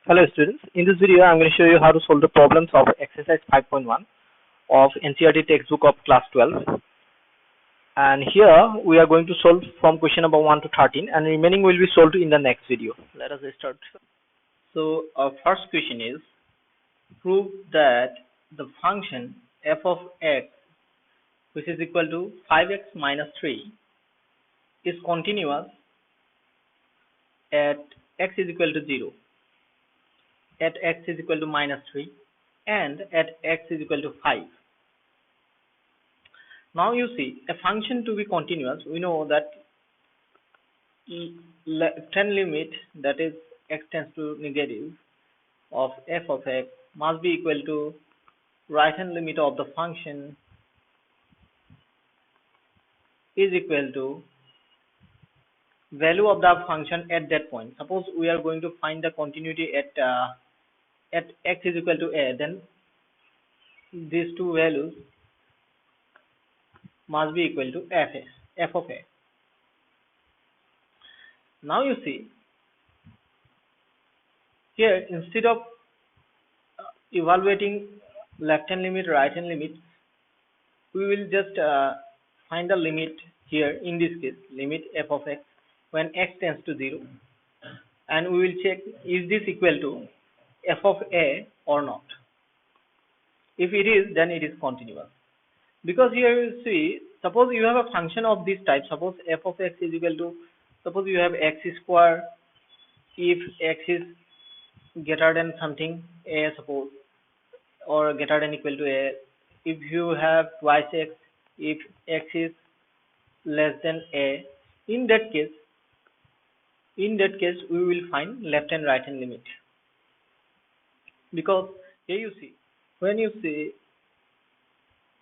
Hello students, in this video I am going to show you how to solve the problems of exercise 5.1 of NCERT textbook of class 12, and here we are going to solve from question number 1 to 13 and remaining will be solved in the next video. Let us start. So our first question is, prove that the function f of x which is equal to 5x minus 3 is continuous at x is equal to 0, at x is equal to minus 3 and at x is equal to 5. Now you see, a function to be continuous, we know that left hand limit, that is x tends to negative, of f of x must be equal to right hand limit of the function is equal to value of the function at that point. Suppose we are going to find the continuity at x is equal to a, then these two values must be equal to f of a. Now you see, here instead of evaluating left hand limit, right hand limit, we will just find the limit here, in this case limit f of x when x tends to 0, and we will check is this equal to f of a or not. If it is, then it is continuous, because here you see, suppose you have a function of this type, suppose f of x is equal to, suppose you have x square, if x is greater than something a, suppose, or greater than equal to a, if you have twice x, if x is less than a, in that case we will find left and right hand limit, because here you see, when you see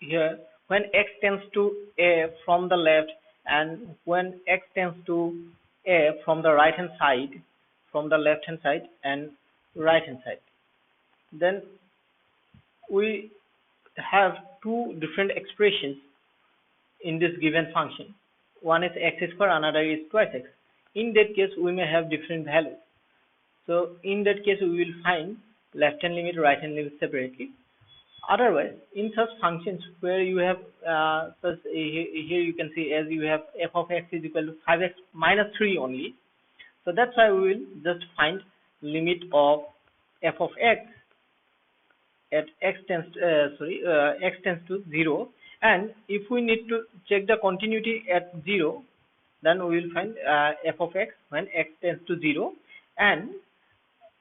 here, when x tends to a from the left and when x tends to a from the right hand side, from the left hand side and right hand side, then we have two different expressions in this given function. One is x square, another is twice x. In that case we may have different values, so in that case we will find left hand limit, right hand limit separately. Otherwise, in such functions where you have here you can see, as you have f of x is equal to 5x minus 3 only, so that's why we will just find limit of f of x at x tends to 0, and if we need to check the continuity at 0, then we will find f of x when x tends to 0, and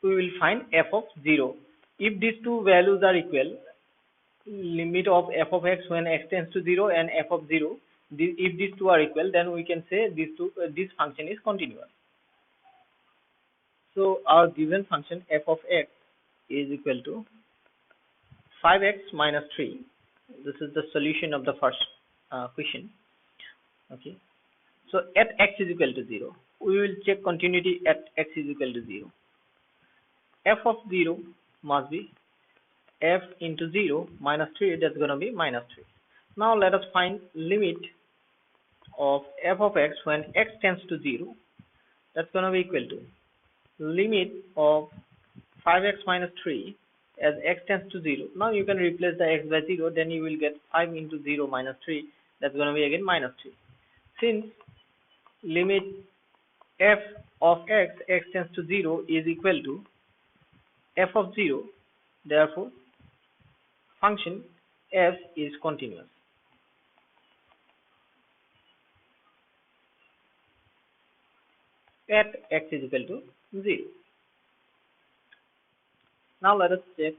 we will find f of 0. If these two values are equal, limit of f of x when x tends to 0 and f of 0, if these two are equal, then we can say this function is continuous. So our given function f of x is equal to 5x minus 3. This is the solution of the first question. Okay, so at x is equal to 0, we will check continuity at x is equal to 0. F of 0 must be f into 0 minus 3, that's going to be minus 3. Now let us find limit of f of x when x tends to 0. That's going to be equal to limit of 5x minus 3 as x tends to 0. Now you can replace the x by 0, then you will get 5 into 0 minus 3, that's going to be again minus 3. Since limit f of x tends to 0 is equal to f of 0, therefore function f is continuous. At x is equal to 0. Now let us check,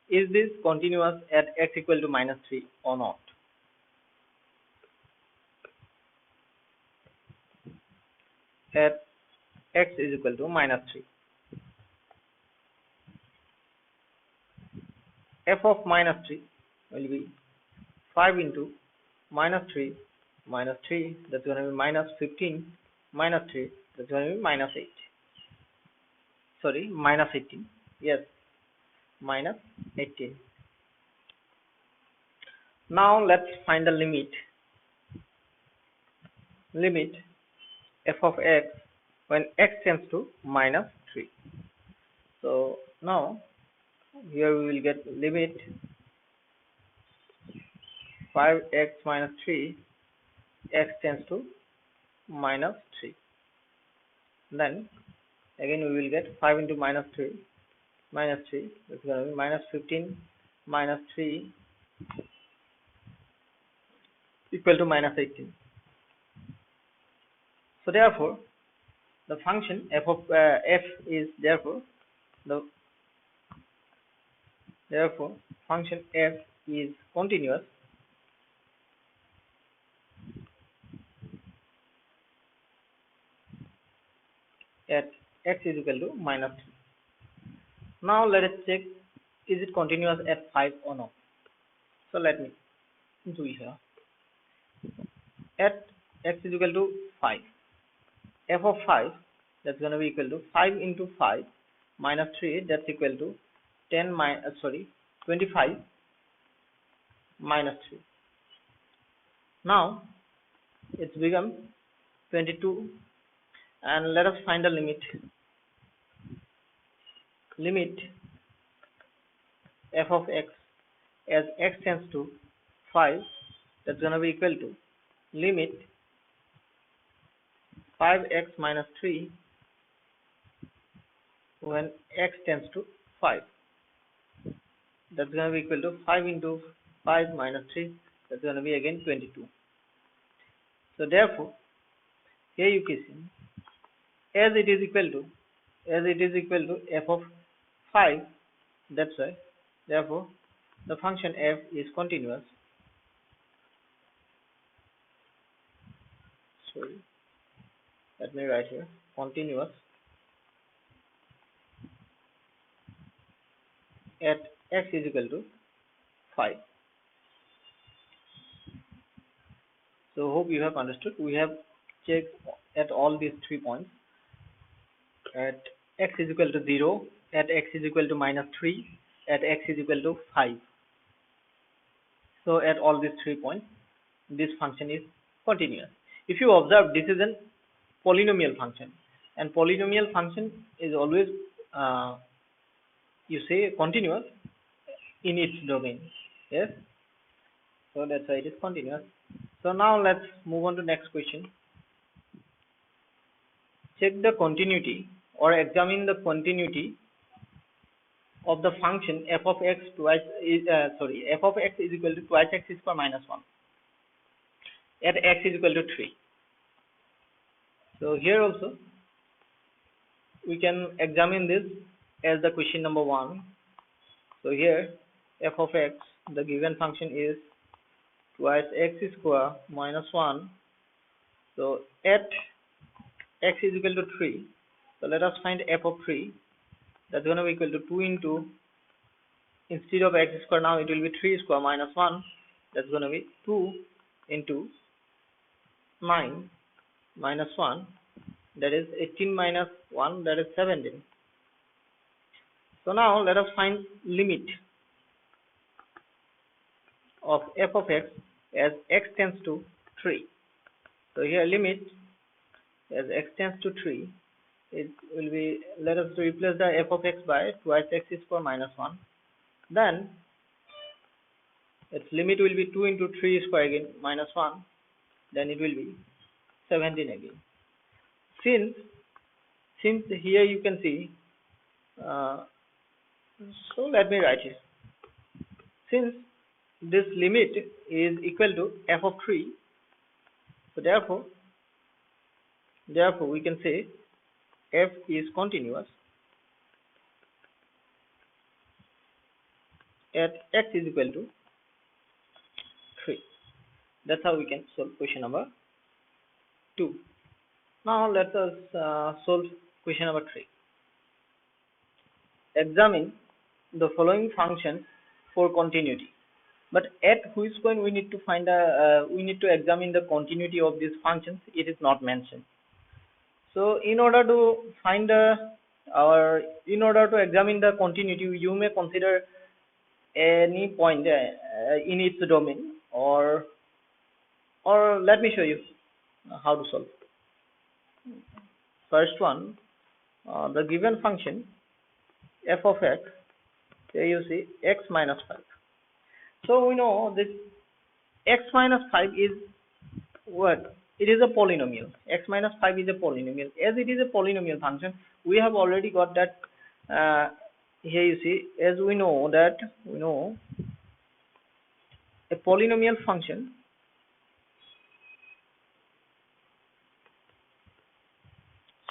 is this continuous at x equal to minus 3 or not. At x is equal to minus 3, f of minus 3 will be 5 into minus 3, that's going to be minus 15, minus 3, that's going to be minus 8. Sorry, minus 18. Yes, minus 18. Now let's find the limit f of x when x tends to minus 3. So Now here we will get limit 5x minus 3 x tends to minus 3. Then again we will get 5 into minus 3 that's going to be minus 15 minus 3 equal to minus 18. So therefore the function f of f is therefore function f is continuous at x is equal to minus 3. Now let us check, is it continuous at 5 or not. So let me do here. At x is equal to 5, f of 5 that's going to be equal to 5 into 5 minus 3, that's equal to 25 minus 3. Now it's become 22, and let us find the limit f of x as x tends to 5, that's going to be equal to limit 5x minus 3 when x tends to 5, that's going to be equal to 5 into 5 minus 3, that's going to be again 22. So therefore here you can see as it is equal to f of 5, that's why therefore the function f is continuous. Sorry, let me write here, continuous at x is equal to 5. So hope you have understood. We have checked at all these 3 points, at x is equal to 0, at x is equal to minus 3, at x is equal to 5. So at all these 3 points this function is continuous. If you observe, this is a polynomial function, and polynomial function is always you say continuous in its domain. Yes, so that's why it is continuous. So now let's move on to next question. Check the continuity or examine the continuity of the function f of x f of x is equal to twice x square minus 1 at x is equal to 3. So here also we can examine this as the question number 1. So here f of x, the given function is twice x square minus 1. So at x is equal to 3, so let us find f of 3, that's going to be equal to 2 into, instead of x square now it will be 3 square minus 1, that's going to be 2 into 9 minus 1, that is 18 minus 1, that is 17. So now let us find limit of f of x as x tends to 3. So here limit as x tends to 3, it will be, let us replace the f of x by twice x square minus 1, then its limit will be 2 into 3 square again minus 1, then it will be 17 again. Since here you can see, so let me write it. Since this limit is equal to f of 3, so therefore we can say f is continuous at x is equal to 3. That's how we can solve question number 2. Now let us solve question number 3. Examine the following functions for continuity, but at which point we need to find we need to examine the continuity of these functions, it is not mentioned. So in order to find in order to examine the continuity, you may consider any point in its domain, or let me show you how to solve. First one, the given function f of x, here you see x minus 5. So we know this x minus 5 is what? It is a polynomial. X minus 5 is a polynomial. As it is a polynomial function, we have already got that. Here you see, as we know that, a polynomial function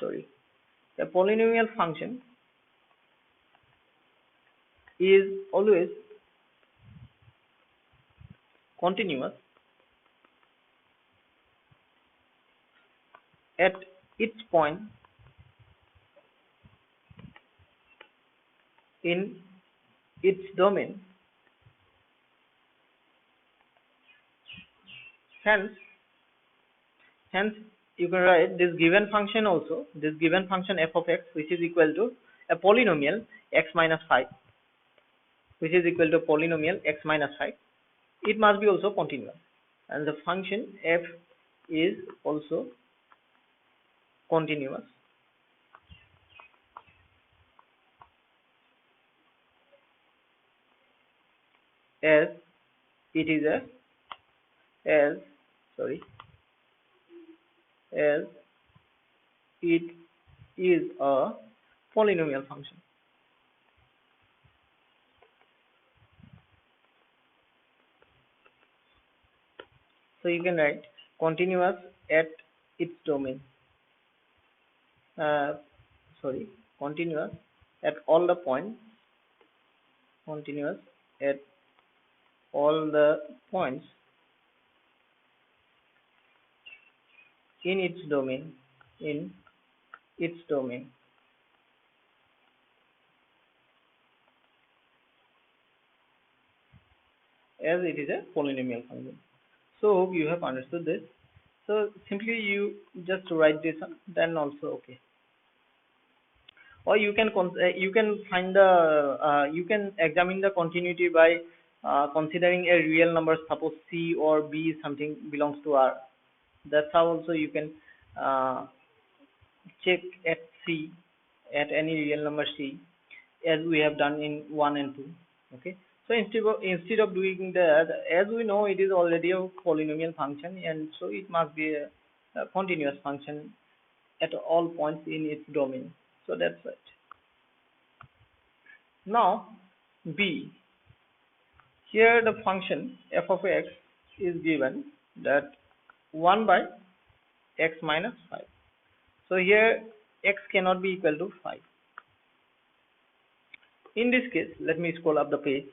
a polynomial function is always continuous at its point in its domain. Hence you can write this given function also, this given function f of x, which is equal to a polynomial x minus 5, which is equal to polynomial x minus 5. It must be also continuous, and the function f is also continuous as it is a as it is a polynomial function. So you can write continuous at its domain. Continuous at all the points. Continuous at all the points in its domain. As it is a polynomial function. So hope you have understood this. So simply you just write this one, then also okay. Or you can find the you can examine the continuity by considering a real number, suppose c or b something belongs to R. That's how also you can check at c, at any real number c, as we have done in 1 and 2. Okay. So instead of doing that, as we know it is already a polynomial function, and so it must be a continuous function at all points in its domain. So that's right. Now b, here the function f of x is given that 1 by x minus 5. So here x cannot be equal to 5. In this case, let me scroll up the page.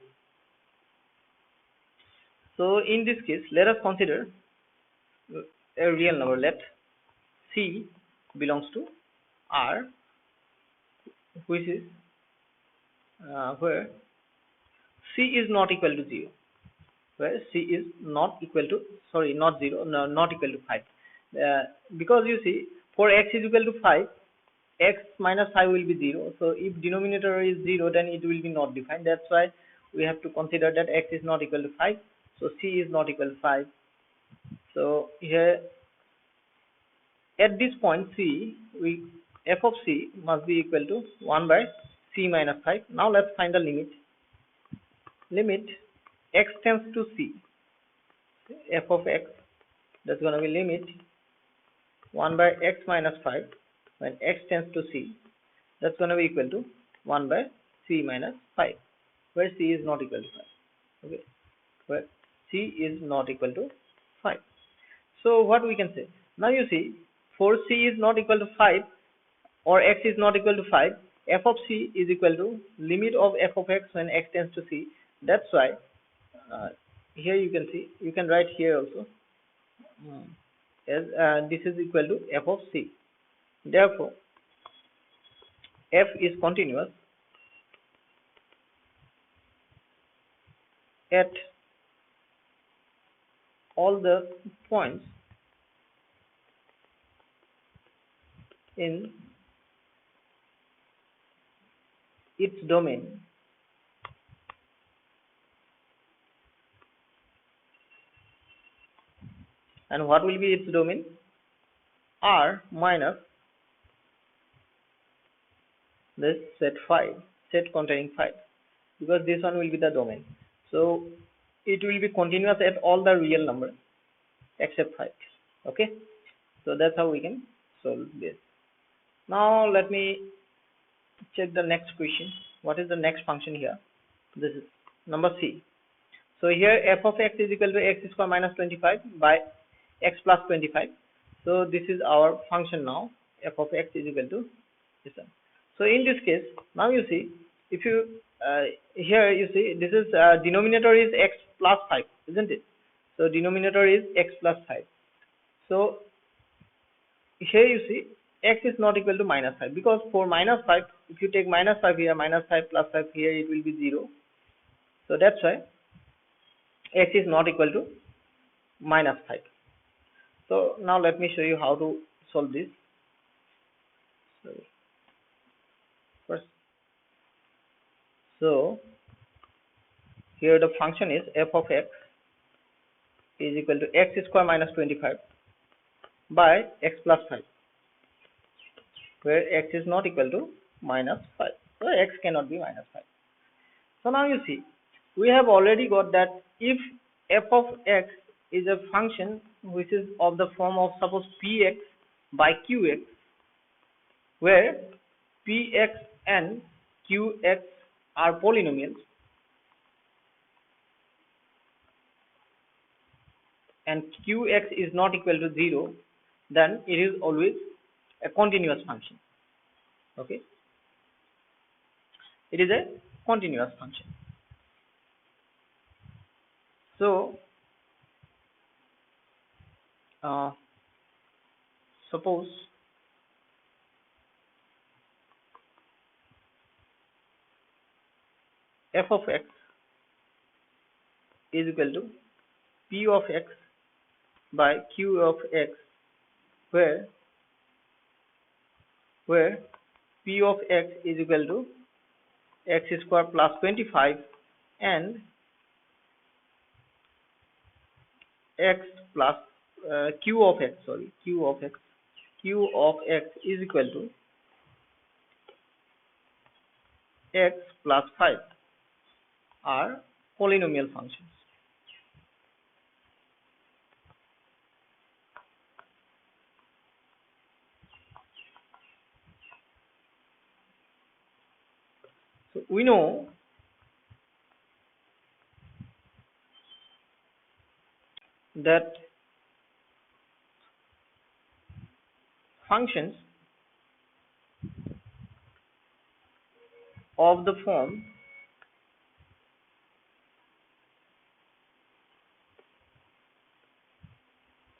So in this case, let us consider a real number. Let c belongs to R, which is where c is not equal to 0, where c is not equal to, not 0, not equal to 5. Because you see, for x is equal to 5, x minus 5 will be 0. So if denominator is 0, then it will be not defined. That's why we have to consider that x is not equal to 5. So c is not equal to 5. So here at this point c, f of c must be equal to 1 by c minus 5. Now let's find the limit. Limit x tends to c, f of x, that's going to be limit 1 by x minus 5 when x tends to c, that's going to be equal to 1 by c minus 5, where c is not equal to 5. Okay, where c is not equal to 5. So what we can say, now you see, for c is not equal to 5 or x is not equal to 5, f of c is equal to limit of f of x when x tends to c. That's why here you can see, you can write here also as this is equal to f of c. Therefore f is continuous at all the points in its domain. And what will be its domain? R minus this set 5. set containing 5, because this one will be the domain. So it will be continuous at all the real numbers except 5. Okay, so that's how we can solve this. Now let me check the next question. What is the next function here? This is number C. So here f of x is equal to x square minus 25 by x plus 25. So this is our function now. F of x is equal to this one. So in this case, now you see, if you here you see this is denominator is x plus 5, isn't it? So denominator is x plus 5. So here you see x is not equal to minus 5, because for minus 5, if you take minus 5 here, minus 5 plus 5 here, it will be 0. So that's why x is not equal to minus 5. So now let me show you how to solve this. So first, so here the function is f of x is equal to x square minus 25 by x plus 5, where x is not equal to minus 5. So x cannot be minus 5. So now you see, we have already got that if f of x is a function which is of the form of, suppose, px by qx, where px and qx are polynomials, and qx is not equal to 0, then it is always a continuous function. Okay, it is a continuous function. So suppose f of x is equal to p of x by q of x, where p of x is equal to x square plus 25 and x plus q of x is equal to x plus 5 are polynomial functions. So we know that functions of the form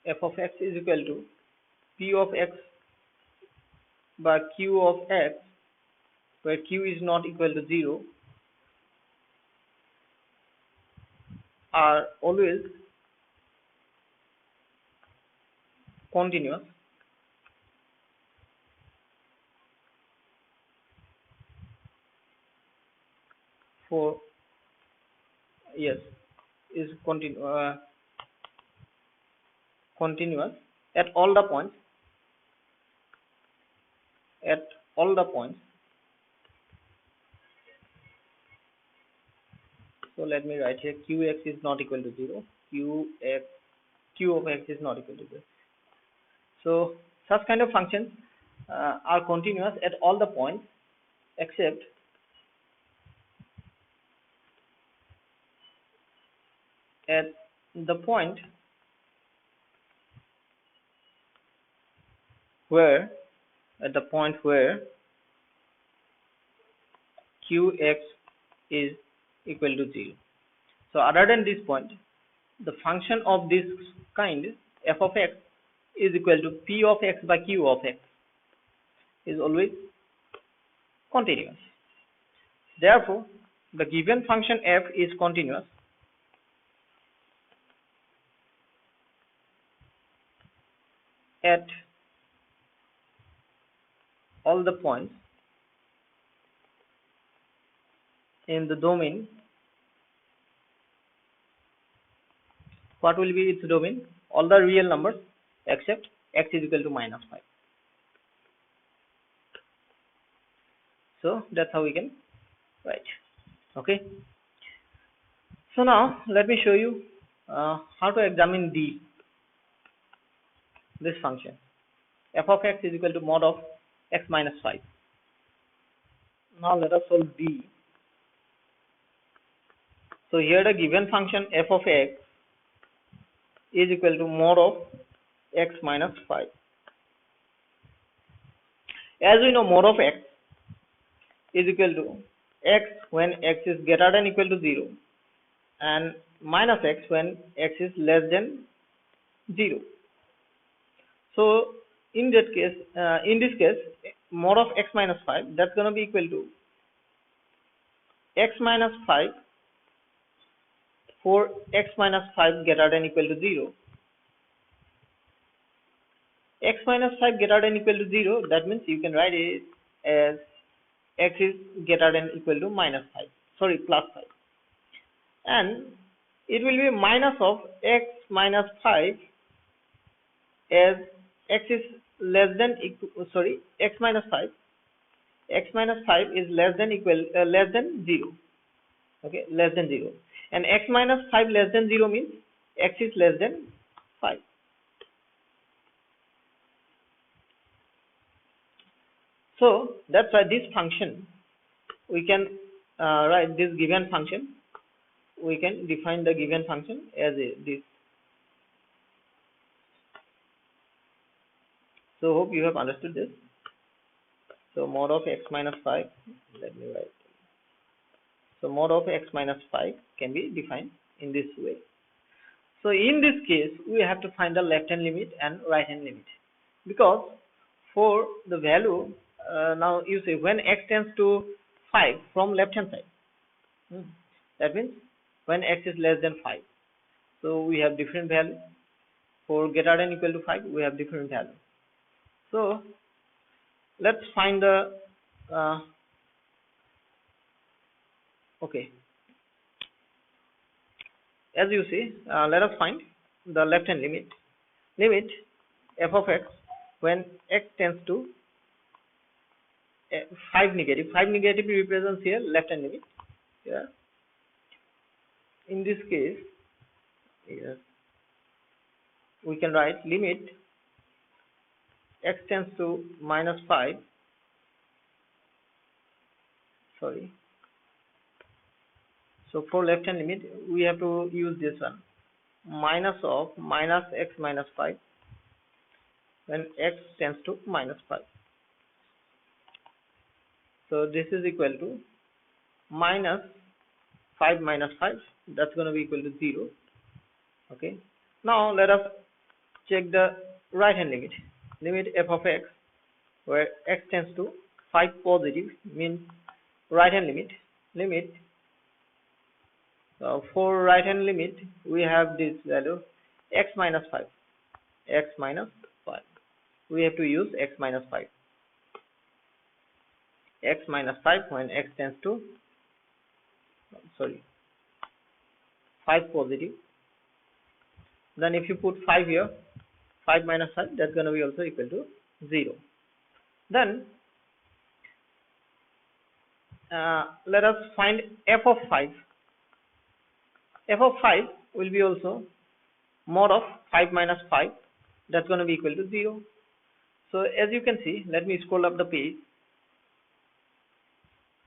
f of x is equal to p of x by q of x, where q is not equal to 0, are always continuous for is continuous at all the points So let me write here qx is not equal to 0, q of x is not equal to 0. So such kind of functions are continuous at all the points except at the point where qx is equal to 0. So other than this point, the function of this kind, f of x is equal to p of x by q of x, is always continuous. Therefore, the given function f is continuous at all the points in the domain. What will be its domain? All the real numbers except x is equal to minus 5. So that's how we can right? Okay, so now let me show you how to examine this function f of x is equal to mod of x minus 5. Now let us solve d. So here the given function f of x is equal to mod of x minus 5. As we know, mod of x is equal to x when x is greater than equal to 0 and minus x when x is less than 0. So in that case, in this case, mod of x minus 5, that's going to be equal to x minus 5 for x minus 5 greater than equal to 0. X minus 5 greater than equal to 0, that means you can write it as x is greater than equal to plus 5. And it will be minus of x minus 5 as x is less than x minus 5 is less than 0. Okay, less than 0, and x minus 5 less than 0 means x is less than 5. So that's why this function we can write this given function. We can define the given function as this. So hope you have understood this. So mod of x minus 5, let me write. So mod of x minus 5 can be defined in this way. So in this case, we have to find the left hand limit and right hand limit, because for the value, now you say when x tends to 5 from left hand side, that means when x is less than 5. So we have different value. For greater than equal to 5, we have different value. So let's find the okay. As you see, let us find the left hand limit. Limit f of x when x tends to 5 negative. 5 negative represents here left hand limit. Yeah. In this case, yes, we can write limit x tends to minus 5. Sorry. So for left hand limit, we have to use this one, minus of minus x minus 5 when x tends to minus 5. So this is equal to minus 5 minus 5, that's going to be equal to 0. Okay. Now let us check the right hand limit. Limit f of x where x tends to 5 positive means right hand limit. For right hand limit, we have this value x minus 5. We have to use x minus 5. X minus 5 when x tends to 5 positive. Then if you put 5 here, 5 minus 5, that's going to be also equal to 0. Then let us find f of 5. F of 5 will be also mod of 5 minus 5, that's going to be equal to 0. So as you can see, let me scroll up the page.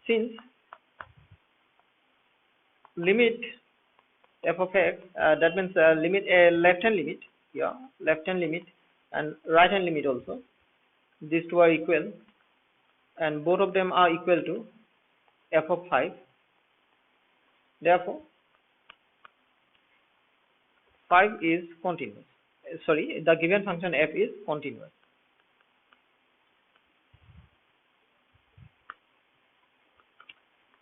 Since limit f of x, that means limit left hand limit and right hand limit also, these two are equal and both of them are equal to f of 5. Therefore 5 is continuous. The given function f is continuous.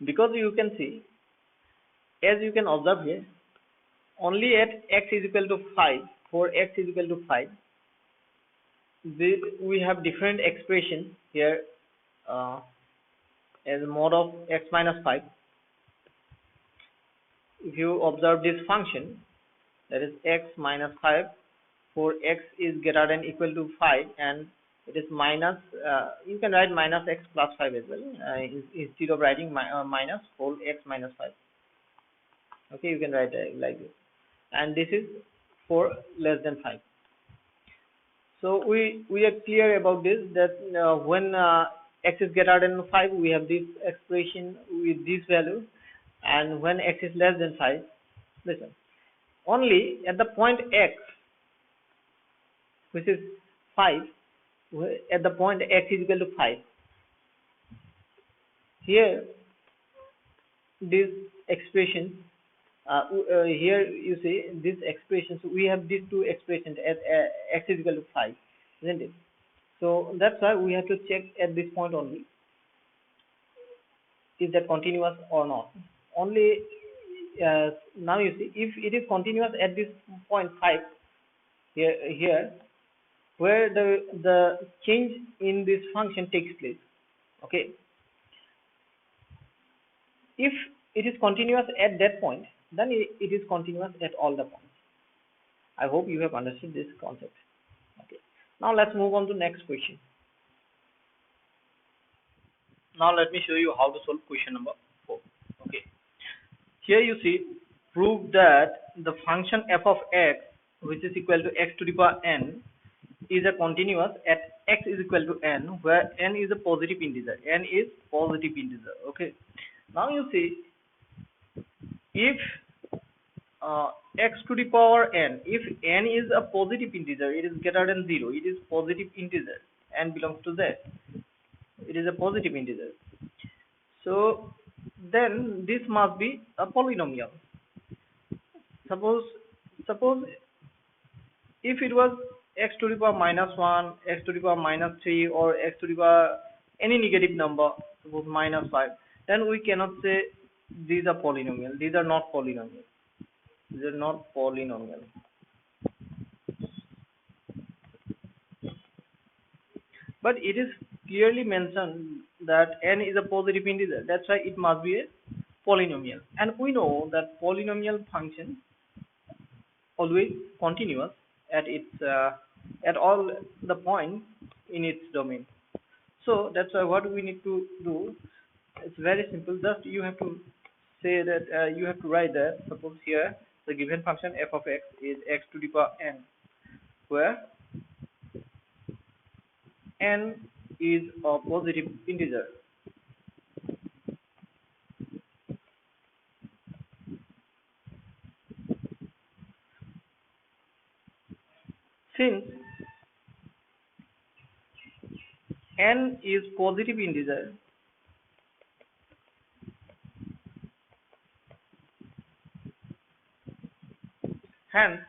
Because you can see, as you can observe here, only at x is equal to 5, for x is equal to 5, we have different expression here as mod of x minus 5. If you observe this function, that is x minus 5 for x is greater than equal to 5 and It is minus, you can write minus x plus 5 as well, instead of writing minus whole x minus 5. Okay, you can write like this, and this is for less than 5. So we are clear about this, that when x is greater than 5, we have this expression with this value, and when x is less than 5, listen, only at the point x, which is 5, at the point x is equal to 5, here this expression, here you see this expression, so we have these two expressions at x is equal to 5, isn't it? So that's why we have to check at this point only, is that continuous or not. Only now you see, if it is continuous at this point 5, here where the change in this function takes place. Okay, if it is continuous at that point, then it is continuous at all the points. I hope you have understood this concept. Okay, now let's move on to next question. Now let me show you how to solve question number 4. Okay, here you see, prove that the function f of x, which is equal to x to the power n, is a continuous at x is equal to n, where n is a positive integer. N is positive integer. Okay, now you see, if x to the power n, if n is a positive integer, it is greater than 0, it is positive integer, n belongs to z, it is a positive integer, so then this must be a polynomial. Suppose if it was x to the power minus 1, x to the power minus 3, or x to the power any negative number, suppose minus 5, then we cannot say these are polynomial. These are not polynomial. These are not polynomial. But it is clearly mentioned that n is a positive integer. That's why it must be a polynomial. And we know that polynomial function always continuous at its at all the points in its domain. So that's why what we need to do, it's very simple. Just you have to say that you have to write that, suppose here the given function f of x is x to the power n, where n is a positive integer. Since n is positive integer, hence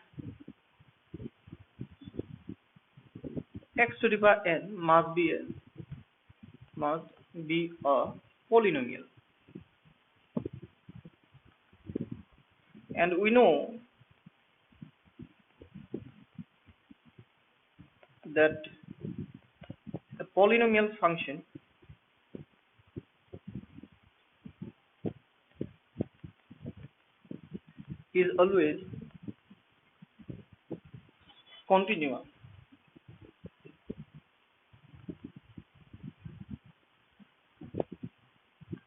x to the power n must be a polynomial. And we know that a polynomial function is always continuous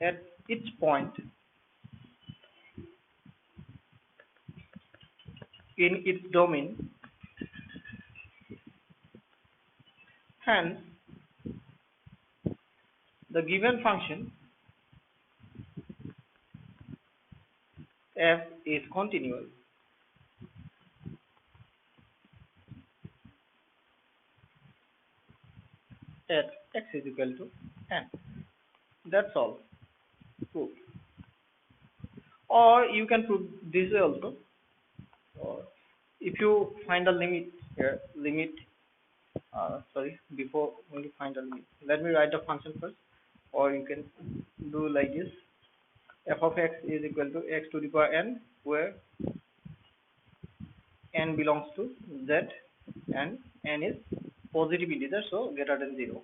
at each point in its domain. Hence, the given function f is continuous at x is equal to n. That's all. Proof. Or you can prove this way also. Or if you find a limit here, before when you find a limit, let me write the function first. Or you can do like this: f of x is equal to x to the power n, where n belongs to z and n is positive integer, so greater than 0.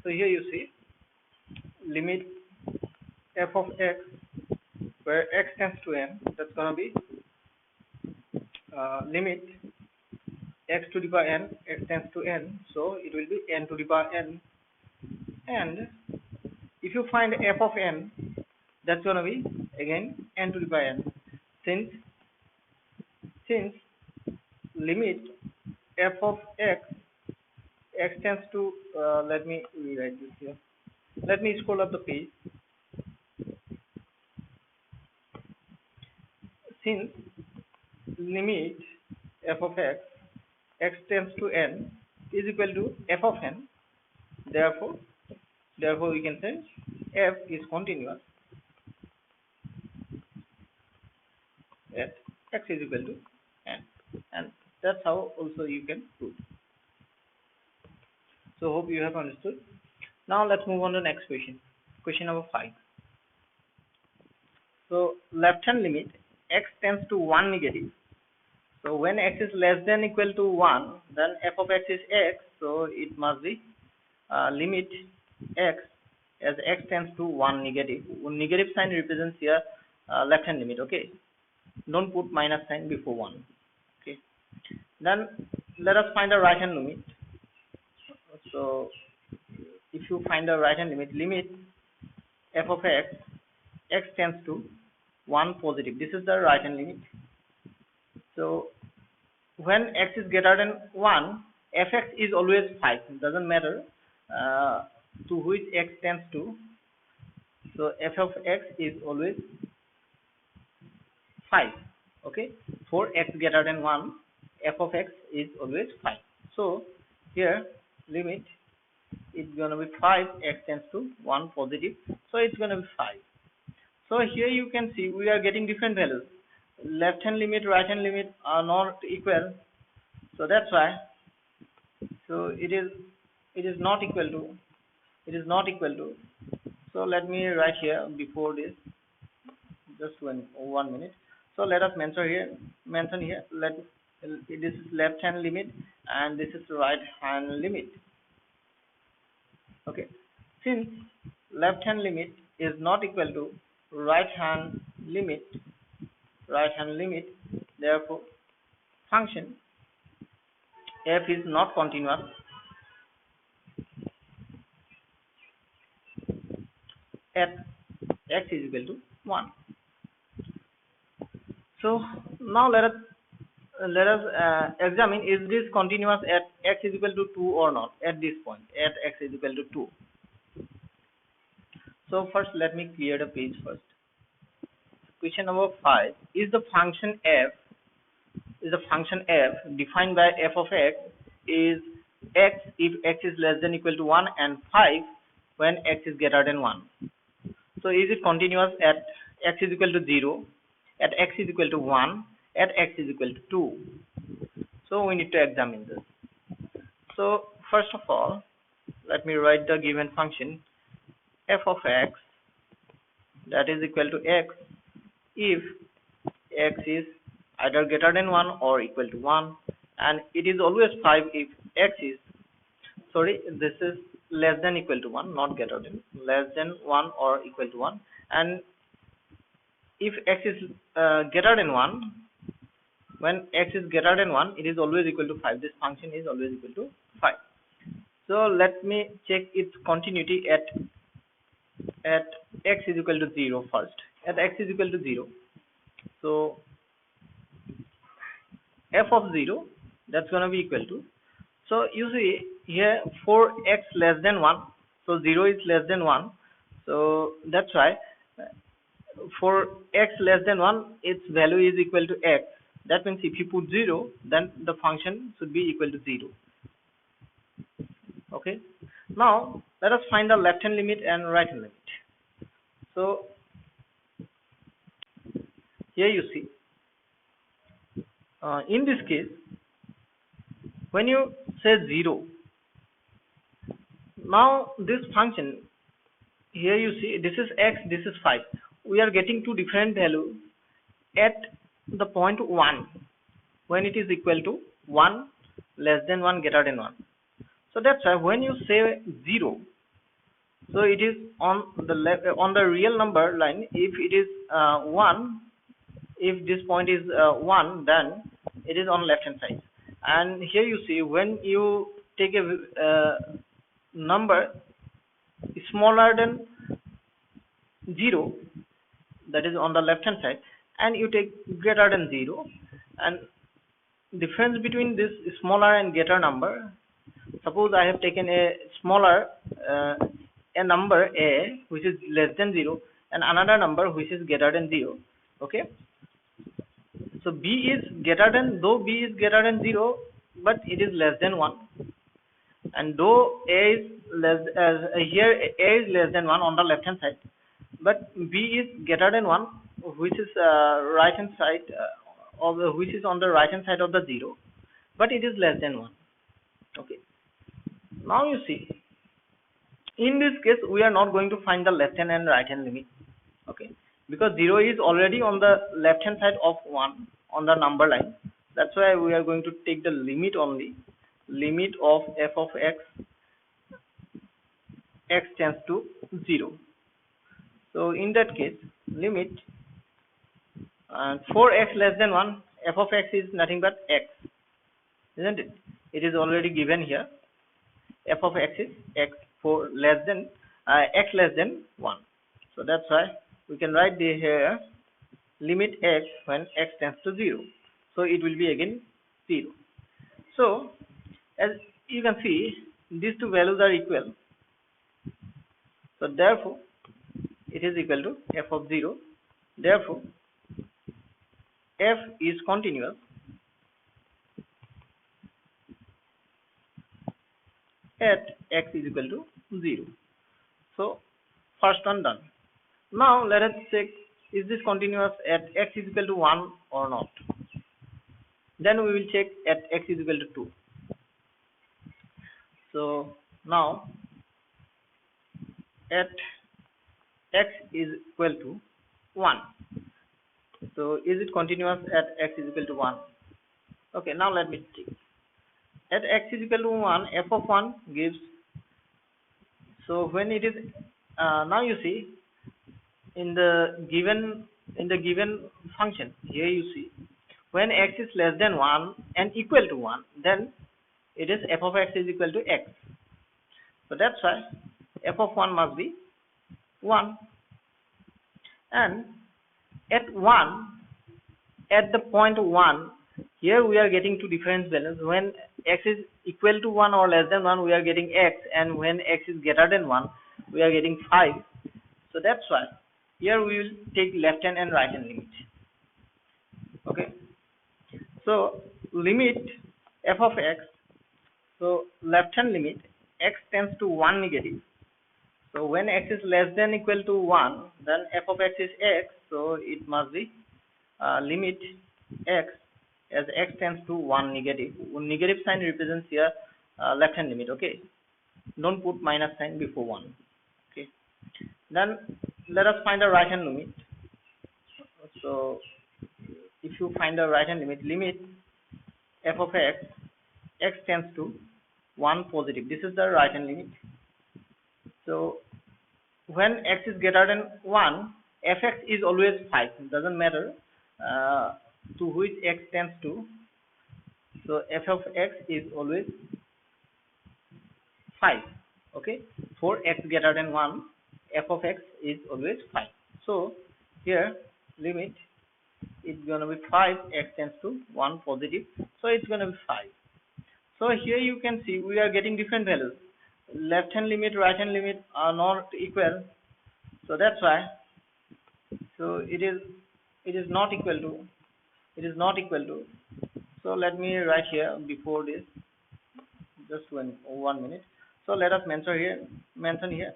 So here you see, limit f of x where x tends to n, that's gonna be limit x to the power n, x tends to n, so it will be n to the power n. And if you find f of n, that's gonna be again n to the power n. Since limit f of x tends to let me rewrite this here. Let me scroll up the page. Since limit f of x tends to n is equal to f of n, therefore we can say f is continuous at x is equal to n, and that's how also you can prove. So hope you have understood. Now let's move on to the next question. Question number 5. So left hand limit x tends to 1 negative. So when x is less than equal to 1, then f of x is x, so it must be limit x as x tends to 1 negative. Negative sign represents here left hand limit, okay? Don't put minus sign before 1, okay? Then let us find the right hand limit. So if you find the right hand limit f of x tends to 1 positive. This is the right hand limit. So when x is greater than 1, fx is always 5. It doesn't matter to which x tends to. So f of x is always 5. Okay. For x greater than 1, f of x is always 5. So here limit is gonna be 5, x tends to 1 positive. So it's gonna be 5. So here you can see we are getting different values. Left hand limit, right hand limit are not equal, so that's why. So it is not equal to. So let me write here before this, just 1 minute. So let us mention here. This is left hand limit and this is right hand limit. Okay, since left hand limit is not equal to right hand limit, therefore function f is not continuous at x is equal to 1. So now let us examine, is this continuous at x is equal to 2 or not at this point, at x is equal to 2. So first let me clear the page first. Question number 5, is the function f defined by f of x is x if x is less than equal to 1 and 5 when x is greater than 1. So is it continuous at x is equal to 0, at x is equal to 1, at x is equal to 2? So we need to examine this. So first of all, let me write the given function f of x that is equal to x if x is either greater than 1 or equal to 1, and it is always 5 if x is, this is less than equal to 1, not greater than, less than 1 or equal to 1, and if x is greater than 1, when x is greater than 1, it is always equal to 5. This function is always equal to 5. So let me check its continuity at x is equal to 0 first. At x is equal to 0, so f of 0, that's gonna be equal to, so you see here for x less than 1, so 0 is less than 1, so that's why for x less than 1 its value is equal to x. That means if you put 0, then the function should be equal to 0. Okay, now let us find the left hand limit and right hand limit. So here you see in this case, when you say 0, now this function here you see this is x, this is 5. We are getting two different values at the point 1 when it is equal to 1, less than 1, greater than 1. So that's why when you say 0, so it is on the real number line. If it is 1, if this point is 1, then it is on left hand side, And here you see, when you take a number smaller than 0, that is on the left hand side, and you take greater than 0, and difference between this smaller and greater number, suppose I have taken a smaller a number a which is less than 0, and another number which is greater than 0. Okay, so b is greater than, though b is greater than 0, but it is less than 1, and though a is less, here a is less than 1 on the left hand side, but b is greater than 1, which is right hand side of which is on the right hand side of the 0, but it is less than 1. Okay, now you see, in this case we are not going to find the left hand and right hand limit. Okay, because 0 is already on the left hand side of 1 on the number line. That's why we are going to take the limit only, limit of f of x tends to 0. So in that case, limit for x less than 1, f of x is nothing but x, isn't it? It is already given here. F of x is x for less than x less than 1. So that's why we can write here limit x when x tends to 0. So it will be again 0. So as you can see, these two values are equal. So therefore it is equal to f of 0. Therefore f is continuous at x is equal to 0. So first one done. Now let us check, is this continuous at x is equal to 1 or not. Then we will check at x is equal to 2. So now at x is equal to 1. So is it continuous at x is equal to 1? Okay, now let me check. At x is equal to 1, f of 1 gives, so when it is now you see, in the given function here you see, when x is less than 1 and equal to 1, then it is f of x is equal to x. So that's why f of 1 must be 1. And at 1, at the point 1, here we are getting two different values. When x is equal to 1 or less than 1, we are getting x, and when x is greater than 1, we are getting 5. So that's why here we will take left hand and right hand limit. Okay, so limit f of x, so left hand limit x tends to 1 negative. So when x is less than equal to 1, then f of x is x, so it must be limit x as x tends to 1 negative. Negative sign represents here left hand limit. Okay, don't put minus sign before 1. Okay, then let us find the right hand limit. So if you find the right hand limit, limit f of x, x tends to 1 positive. This is the right hand limit. So when x is greater than 1, fx is always 5. It doesn't matter to which x tends to. So f of x is always 5. Okay, for x greater than 1, f of x is always 5. So here limit is gonna be 5, x tends to 1 positive, so it's gonna be 5. So here you can see we are getting different values. Left hand limit, right hand limit are not equal, so that's why. So it is not equal to. So let me write here before this, just 1 minute. So let us mention here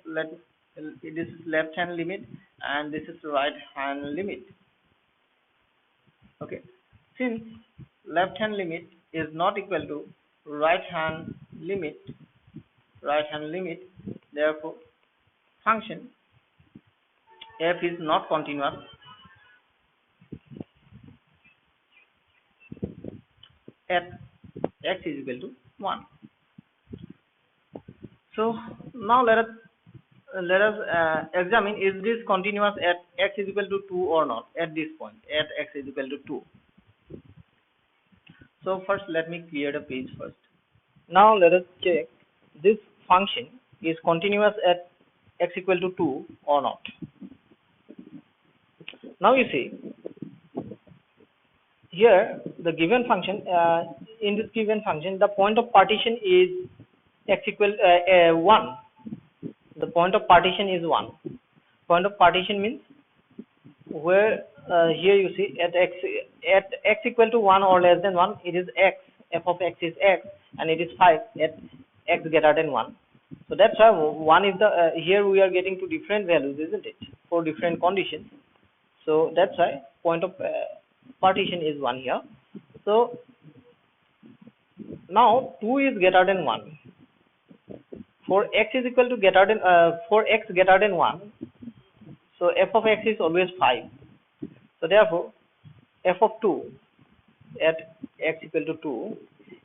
this is left hand limit and this is right hand limit. Okay, since left hand limit is not equal to right hand limit, therefore function f is not continuous at x is equal to 1. So now let us examine, is this continuous at x is equal to 2 or not, at this point at x is equal to 2. So first let me clear the page first. Now let us check this function is continuous at x equal to 2 or not. Now you see here the given function, in this given function the point of partition is x equal 1. The point of partition is 1. Point of partition means where here you see at x equal to 1 or less than 1 it is x, f of x is x, and it is 5 at x greater than 1. So that's why 1 is the here we are getting two different values, isn't it, for different conditions. So that's why point of partition is 1 here. So now 2 is greater than 1. For x is equal to greater than for x greater than 1, so f of x is always 5. So therefore f of 2 at x equal to 2,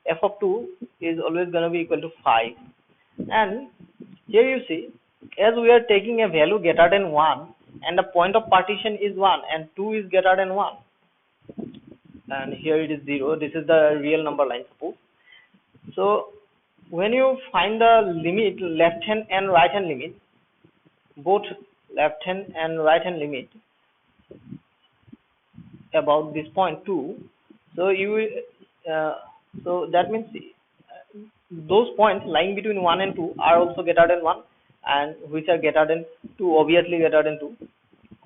f of 2 is always going to be equal to 5. And here you see, as we are taking a value greater than 1 and the point of partition is 1 and 2 is greater than 1, and here it is 0, this is the real number line, suppose. So when you find the limit, left hand and right hand limit, both left hand and right hand limit about this point 2, so you will so that means those points lying between 1 and 2 are also greater than 1, and which are greater than 2, obviously greater than 2.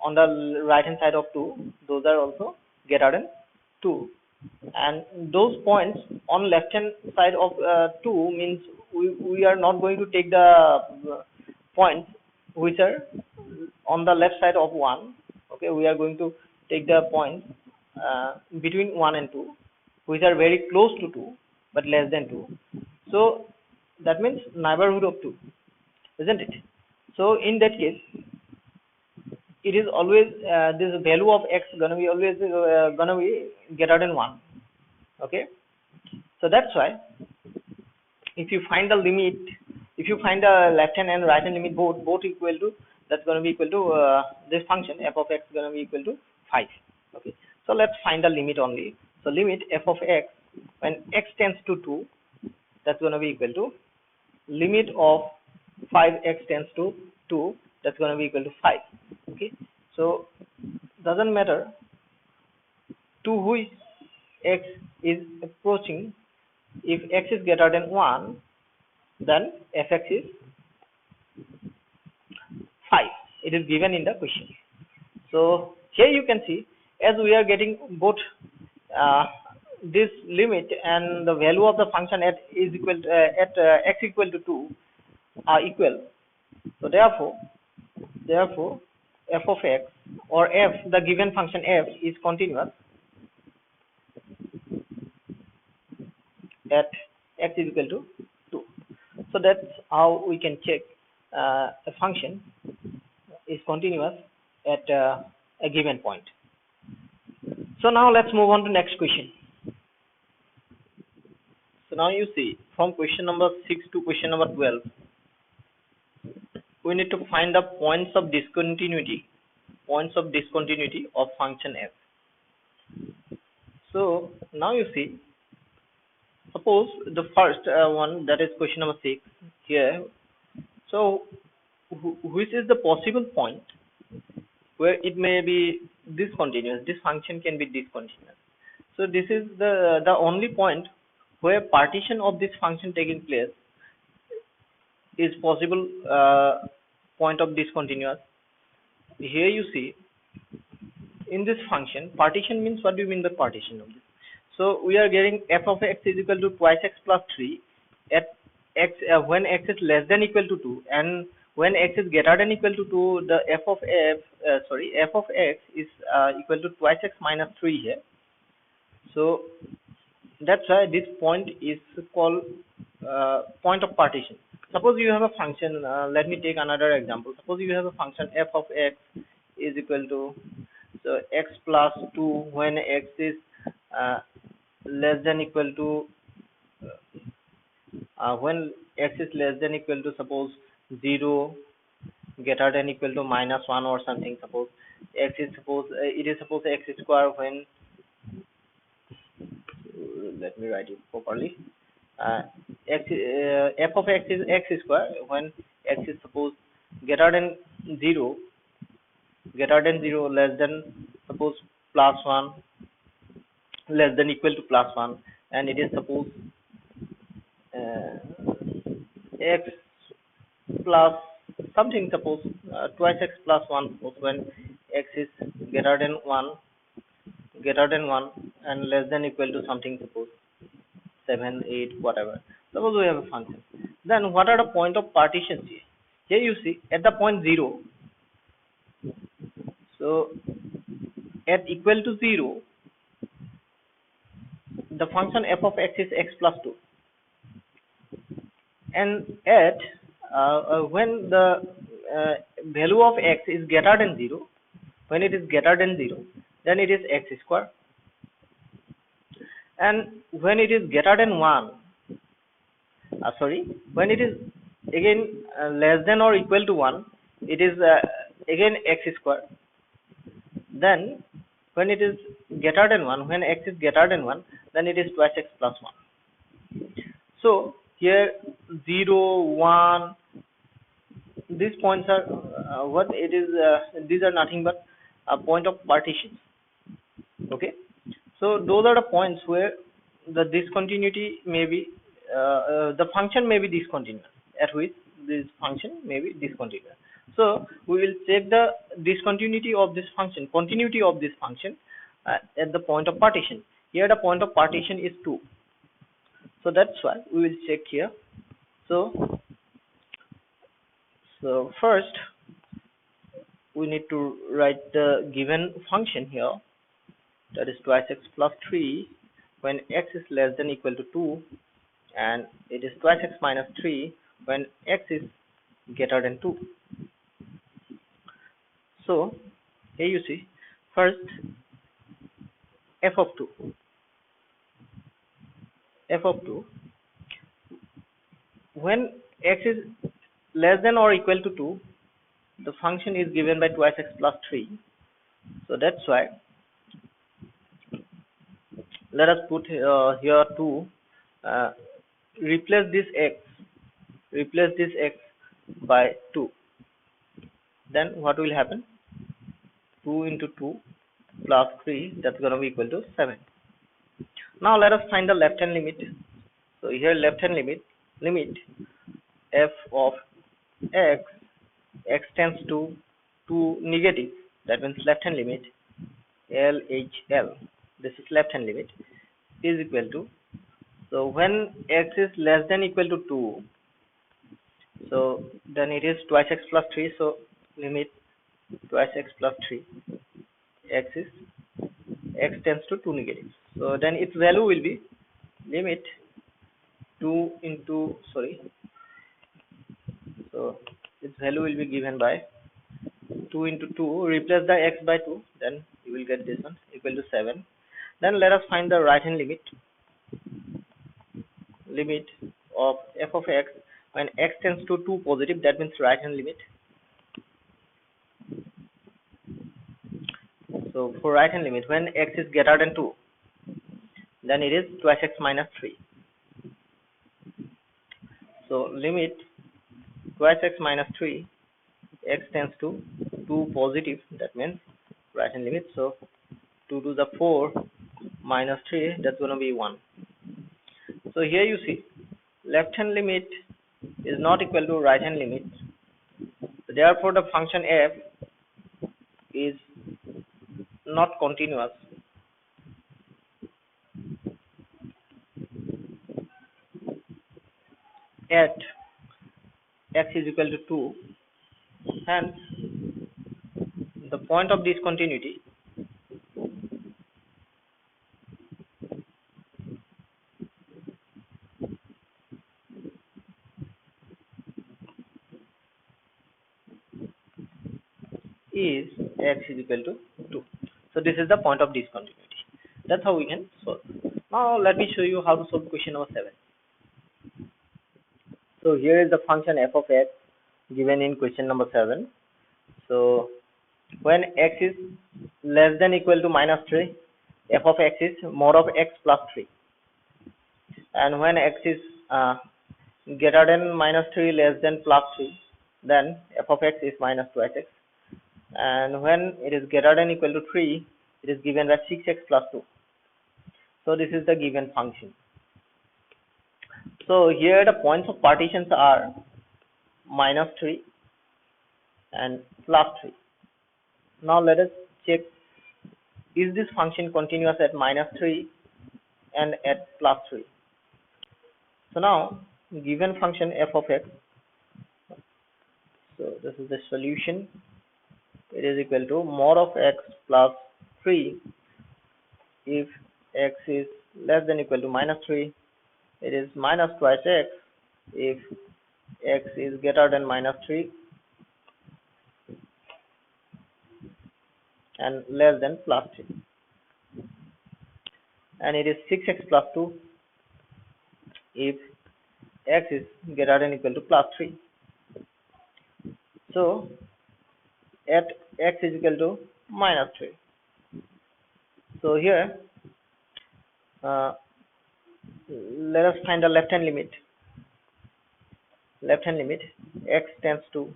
On the right hand side of 2, those are also greater than 2. And those points on left hand side of 2 means we are not going to take the points which are on the left side of 1. Okay, we are going to take the points between 1 and 2 which are very close to 2 but less than 2. So that means neighborhood of 2, isn't it? So in that case it is always this value of x gonna be always gonna be greater than 1. Okay, so that's why if you find the limit, if you find the left hand and right hand limit both equal to, that's going to be equal to this function f of x going to be equal to 5. Okay, so let's find the limit only. So limit f of x when x tends to 2, that's going to be equal to limit of 5x tends to 2, that's going to be equal to 5. Okay, so doesn't matter to which x is approaching. If x is greater than 1, then fx is 5. It is given in the question. So here you can see, as we are getting both this limit and the value of the function at is equal to, at x equal to 2 are equal. So therefore f of x or f, the given function f, is continuous at x is equal to 2. So that's how we can check a function is continuous at a given point. So now let's move on to next question. So now you see, from question number 6 to question number 12, we need to find the points of discontinuity of function f. So now you see, suppose the first one, that is question number 6 here. So which is the possible point where it may be discontinuous, this function can be discontinuous. So this is the only point where partition of this function taking place is possible point of discontinuous. Here you see, in this function, partition means, what do you mean by partition of this? So we are getting f of x is equal to twice x plus 3 at x when x is less than equal to 2, and when x is greater than equal to 2, the f of x is equal to twice x minus 3 here. So that's why this point is called point of partition. Suppose you have a function, let me take another example. Suppose you have a function f of x is equal to, so x plus 2 when x is less than equal to when x is less than equal to, suppose 0, greater than equal to minus 1 or something. Suppose x is, suppose it is, suppose x square when let me write it properly. F of x is x square when x is suppose greater than 0, less than suppose plus 1, less than equal to plus 1, and it is suppose x plus something, suppose twice x plus 1, suppose when x is greater than 1, and less than equal to something, suppose 7, 8, whatever. Suppose we have a function. Then what are the point of partitions here? Here you see at the point 0, so at equal to 0, the function f of x is x plus 2, and at when the value of x is greater than 0, when it is greater than 0, then it is x square, and when it is greater than 1, when it is again less than or equal to 1, it is again x square. Then when it is greater than 1, when x is greater than 1, then it is twice x plus 1. So here 0, 1, these points are what it is, these are nothing but a point of partitions. Okay, so those are the points where the discontinuity may be the function may be discontinuous, at which this function may be discontinuous. So we will check the discontinuity of this function, continuity of this function at the point of partition. Here the point of partition is 2, so that's why we will check here. So first we need to write the given function here, that is twice x plus 3 when x is less than equal to 2, and it is twice x minus 3 when x is greater than 2. So here you see first f of 2, when x is less than or equal to 2, the function is given by twice x plus 3. So that's why let us put here 2, replace this x by 2. Then what will happen? 2 into 2 plus 3, that's going to be equal to 7. Now let us find the left hand limit. So here left hand limit f of x tends to negative, that means left hand limit LHL, this is left hand limit, is equal to, so when x is less than equal to 2, so then it is twice x plus 3, so limit twice x plus 3, x tends to 2 negative, so then its value will be limit 2 into, so its value will be given by 2 into 2, replace the x by 2, then you will get this one equal to 7. Then let us find the right hand limit of f of x when x tends to 2 positive, that means right hand limit. So for right hand limit, when x is greater than 2, then it is twice x minus 3. So limit twice x minus 3, x tends to 2 positive, that means right hand limit. So 2 to the 4 minus 3, that's going to be 1. So here you see left hand limit is not equal to right hand limit, so therefore the function f is not continuous. At x is equal to 2, hence the point of discontinuity is x is equal to 2. So this is the point of discontinuity. That's how we can solve. Now let me show you how to solve question number 7. So here is the function f of x given in question number 7. So when x is less than equal to minus 3, f of x is mod of x plus 3. and when x is greater than minus 3 less than plus 3, then f of x is minus 2x, and when it is greater than equal to 3, it is given by 6x plus 2. So this is the given function. So here the points of partitions are minus 3 and plus 3. Now let us check, is this function continuous at minus 3 and at plus 3? So now given function f of x, so this is the solution. It is equal to mod of x plus 3. If x is less than equal to minus 3, it is minus twice x. If x is greater than minus 3 and less than plus 3, and it is 6x plus 2 if x is greater than equal to plus 3. So at x is equal to minus 3. So here let us find the left hand limit. Left hand limit x tends to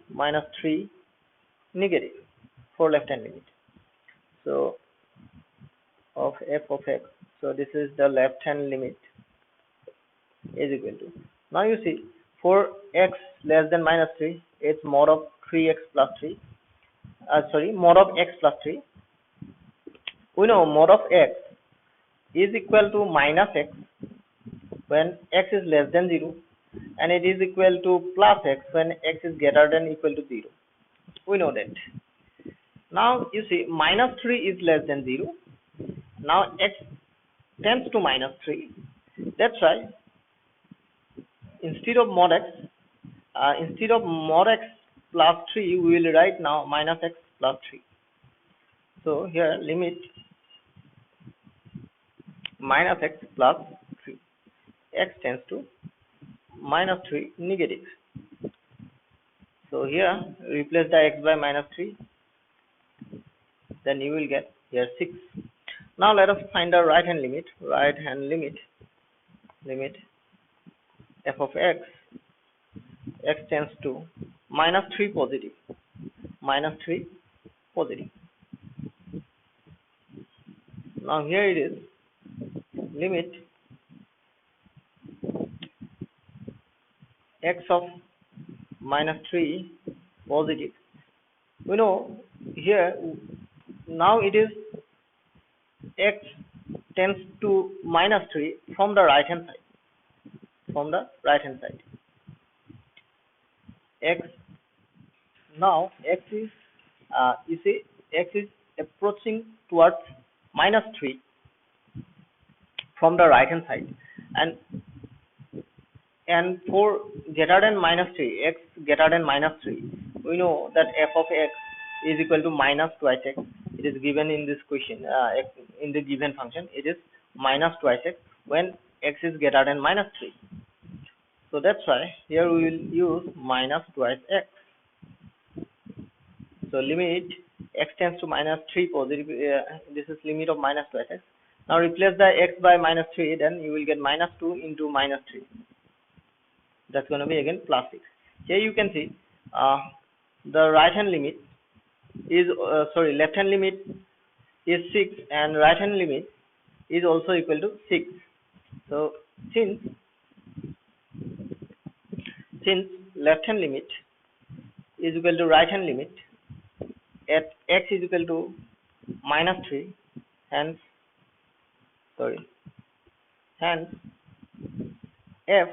minus 3 negative for left hand limit. So of f of x, so this is the left hand limit, is equal to, now you see, for x less than minus 3, it's mod of 3x plus 3, mod of x plus 3. We know mod of x is equal to minus x when x is less than 0, and it is equal to plus x when x is greater than equal to 0. We know that. Now you see, minus 3 is less than 0. Now x tends to minus 3. That's why instead of mod x plus 3, we will write now minus x plus 3. So here limit minus x plus 3, x tends to minus 3 negative. So here replace the x by minus 3, then you will get here 6. Now let us find the right hand limit. Right hand limit f of x, x tends to minus 3 positive, minus 3 positive. Now here it is limit x of minus 3 positive. We know here now it is x tends to minus 3 from the right hand side. X, now x is you see, x is approaching towards minus 3 from the right hand side, and for greater than minus 3, x greater than minus 3, we know that f of x is equal to minus twice x. It is given in this question, in the given function, it is minus twice x when x is greater than minus 3. So that's why here we will use minus twice x. So limit x tends to minus 3 positive, this is limit of minus twice x. Now replace the x by minus 3, then you will get minus 2 into minus 3. That's going to be again plus 6. Here you can see the right hand limit is, left hand limit is 6 and right hand limit is also equal to 6. So since left hand limit is equal to right hand limit at x is equal to minus 3, hence f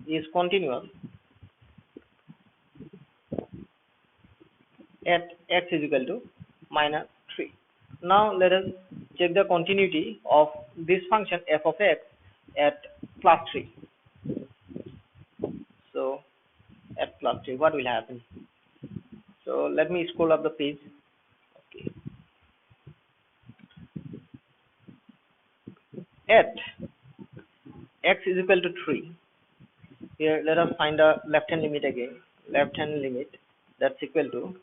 is continuous at x is equal to minus 3. Now let us check the continuity of this function f of x at plus 3. So at plus 3, what will happen? So let me scroll up the page. Okay. At x is equal to 3. Here let us find the left hand limit again. Left hand limit, that's equal to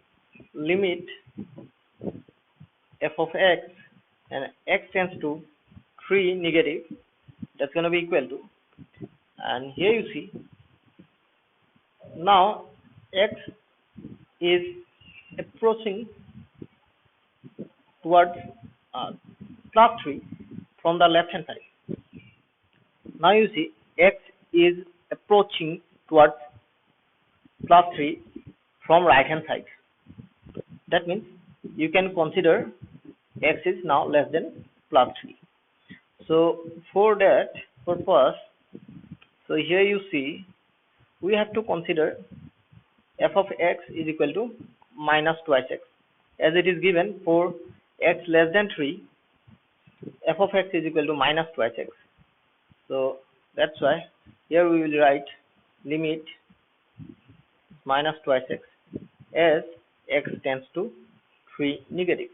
limit f of x, and x tends to 3 negative that's going to be equal to, and here you see now x is approaching towards plus 3 from the left hand side. Now you see x is approaching towards plus 3 from right hand side. That means you can consider x is now less than plus 3. So for that purpose, so here you see we have to consider f of x is equal to minus twice x, as it is given for x less than 3, f of x is equal to minus twice x. So that's why here we will write limit minus twice x as x tends to 3 negative.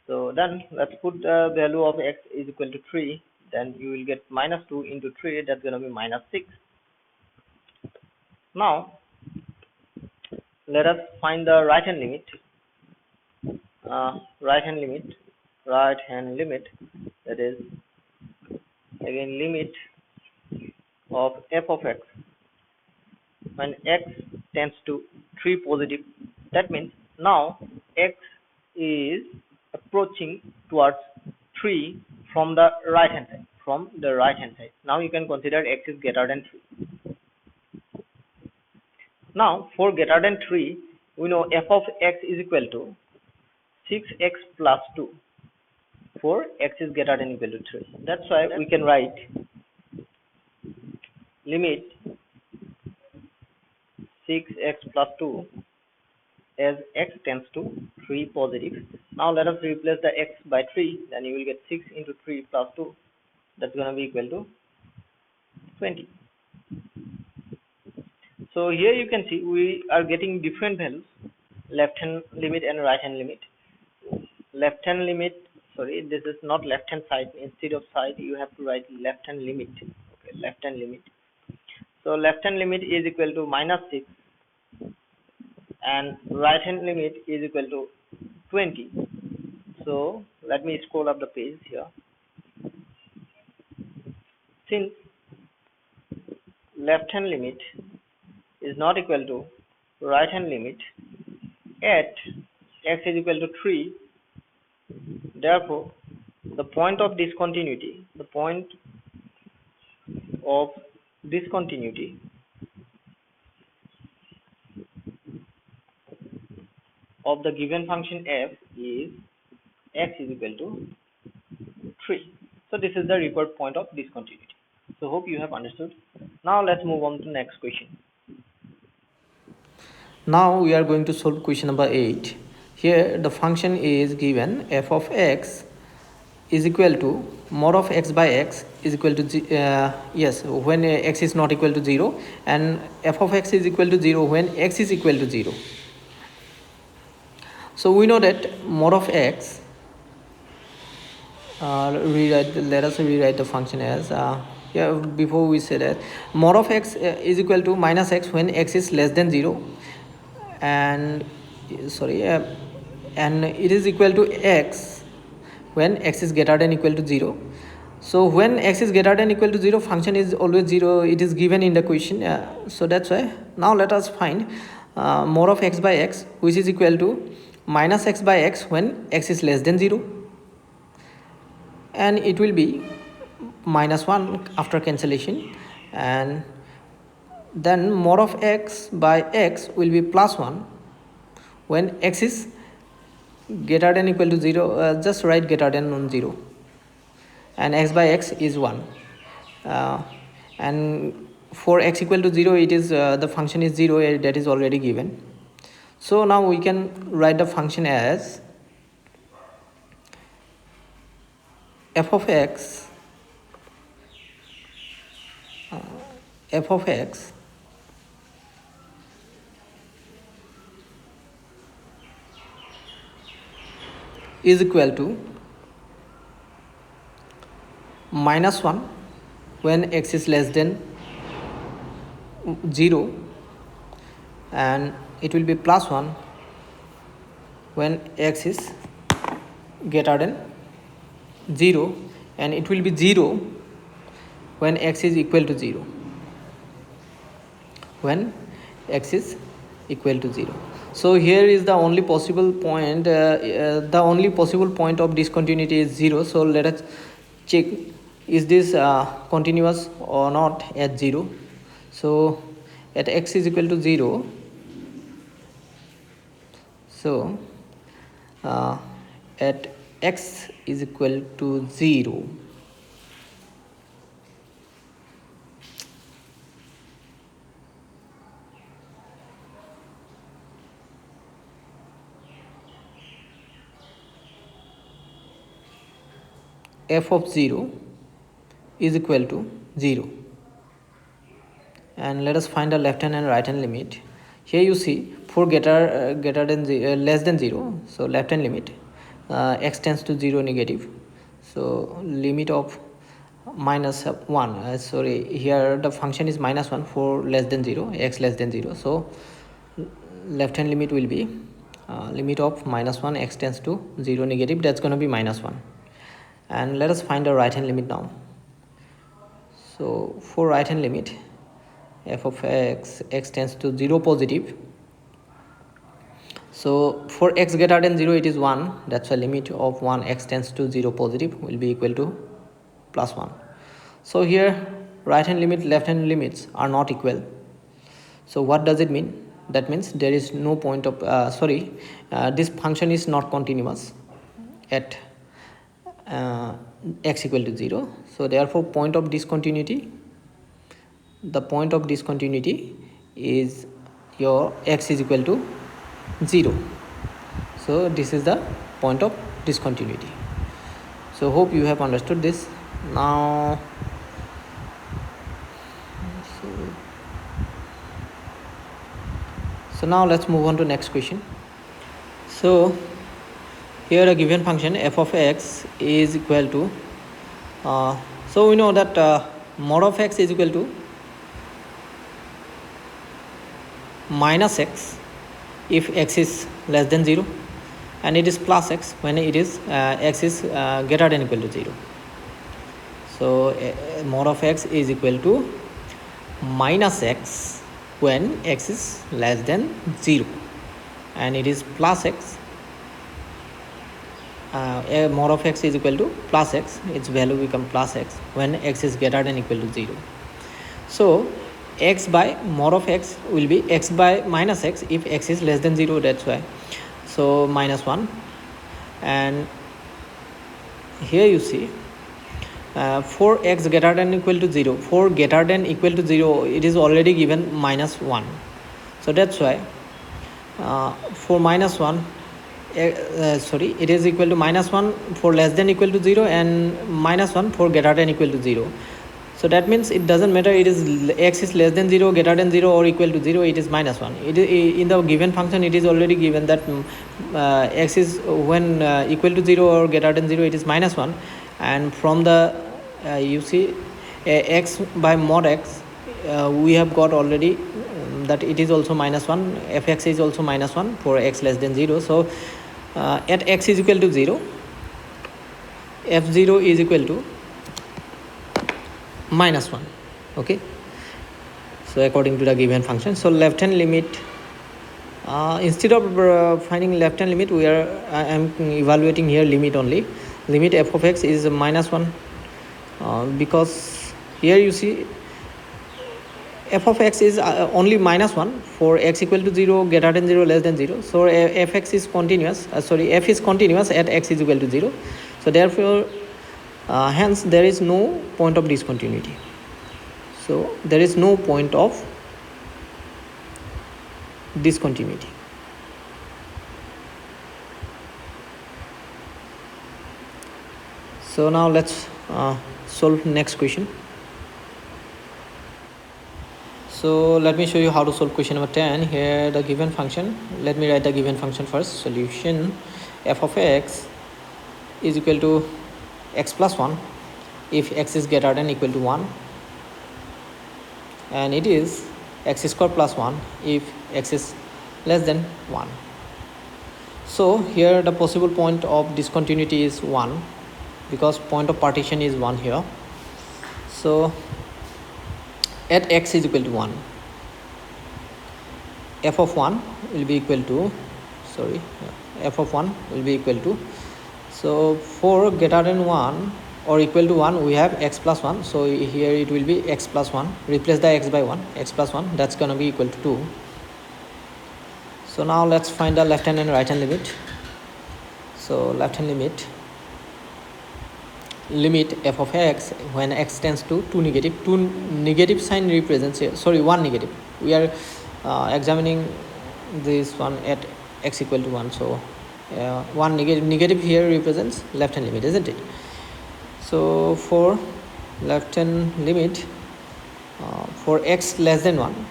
So then let's put the value of x is equal to 3, then you will get minus 2 into 3, that's going to be minus 6. Now let us find the right hand limit. Right hand limit, that is again limit of f of x when x tends to 3 positive. That means now x is approaching towards 3 from the right hand side. Now you can consider x is greater than 3. Now for greater than 3, we know f of x is equal to 6x plus 2 for x is greater than equal to 3. That's why we can write limit 6x plus 2 as x tends to 3 positive. Now let us replace the x by 3, then you will get 6 into 3 plus 2, that's going to be equal to 20. So here you can see we are getting different values, left hand limit and right hand limit. Left hand limit, sorry, this is not left hand side, instead of side you have to write left hand limit. Okay, left hand limit. So left hand limit is equal to minus 6 and right hand limit is equal to 20. So let me scroll up the page here. Since left hand limit is not equal to right hand limit at x is equal to 3, therefore the point of discontinuity of the given function f is x is equal to 3. So this is the required point of discontinuity. So hope you have understood. Now let's move on to the next question. Now we are going to solve question number 8. Here the function is given f of x is equal to mod of x by x is equal to when x is not equal to 0, and f of x is equal to 0 when x is equal to 0. So we know that mod of x, let us rewrite the function as before we say that mod of x is equal to minus x when x is less than 0, and and it is equal to x when x is greater than equal to 0. So when x is greater than equal to 0, function is always 0, it is given in the question. So that's why now let us find mod of x by x, which is equal to minus x by x when x is less than 0, and it will be minus 1 after cancellation, and then mod of x by x will be plus 1 when x is greater than equal to 0, just write greater than non-zero, and x by x is 1, and for x equal to 0 it is the function is 0, that is already given. So now we can write the function as f of x is equal to minus 1 when x is less than 0, and it will be plus 1 when x is greater than 0, and it will be 0 when x is equal to 0. When x is equal to 0. So here is the only possible point, the only possible point of discontinuity is 0. So let us check, is this continuous or not at 0. So at x is equal to 0, so at x is equal to 0, f of 0 is equal to 0. And let us find the left hand and right hand limit. Here you see for greater than less than 0, so left hand limit, x tends to 0 negative, so limit of minus 1, sorry, here the function is minus 1 for less than 0, x less than 0, so left hand limit will be limit of minus 1, x tends to 0 negative, that's going to be minus 1. And let us find the right hand limit now. So for right hand limit, f of x, x tends to 0 positive, so for x greater than 0 it is 1, that's why limit of 1, x tends to 0 positive, will be equal to plus 1. So here right hand limit, left hand limits are not equal. So what does it mean? That means there is no point of this function is not continuous at x equal to 0. So therefore point of discontinuity, the point of discontinuity is your x is equal to 0. So this is the point of discontinuity. So hope you have understood this. Now so now let's move on to next question. So here a given function f of x is equal to so we know that mod of x is equal to minus x if x is less than 0, and it is plus x when it is x is greater than equal to 0. So mod of x is equal to minus x when x is less than 0, and it is plus x, mod of x is equal to plus x, its value become plus x when x is greater than equal to 0. So x by mod of x will be x by minus x if x is less than 0, that's why, so minus 1. And here you see for x greater than equal to 0, for greater than equal to 0 it is already given minus 1, so that's why for minus 1 it is equal to minus 1 for less than equal to 0 and minus 1 for greater than equal to 0. So that means it doesn't matter it is x is less than 0, greater than 0 or equal to 0, it is minus 1. It is, in the given function it is already given that x is when equal to 0 or greater than 0 it is minus 1, and from the you see x by mod x we have got already that it is also minus 1, fx is also minus 1 for x less than 0. So at x is equal to 0, f0 is equal to minus 1. Okay, so according to the given function, so left hand limit, instead of finding left hand limit, we are I am evaluating here limit only. Limit f of x is minus 1 because here you see f of x is only minus 1 for x equal to 0, greater than 0, less than 0. So fx is continuous, f is continuous at x is equal to 0. So therefore hence there is no point of discontinuity. So there is no point of discontinuity. So now let's solve next question. So let me show you how to solve question number 10. Here the given function, let me write the given function first. Solution f of x is equal to x plus 1 if x is greater than equal to 1, and it is x square plus 1 if x is less than 1. So here the possible point of discontinuity is 1 because point of partition is 1 here. So at x is equal to 1, f of 1 will be equal to, f of 1 will be equal to, so for greater than 1 or equal to 1 we have x plus 1, so here it will be x plus 1, replace the x by 1, x plus 1, that's gonna be equal to 2. So now let's find the left hand and right hand limit. So left hand limit f of x when x tends to 2 negative sign represents here, 1 negative, we are examining this one at x equal to 1, so 1 negative here represents left hand limit, isn't it? So for left hand limit for x less than 1,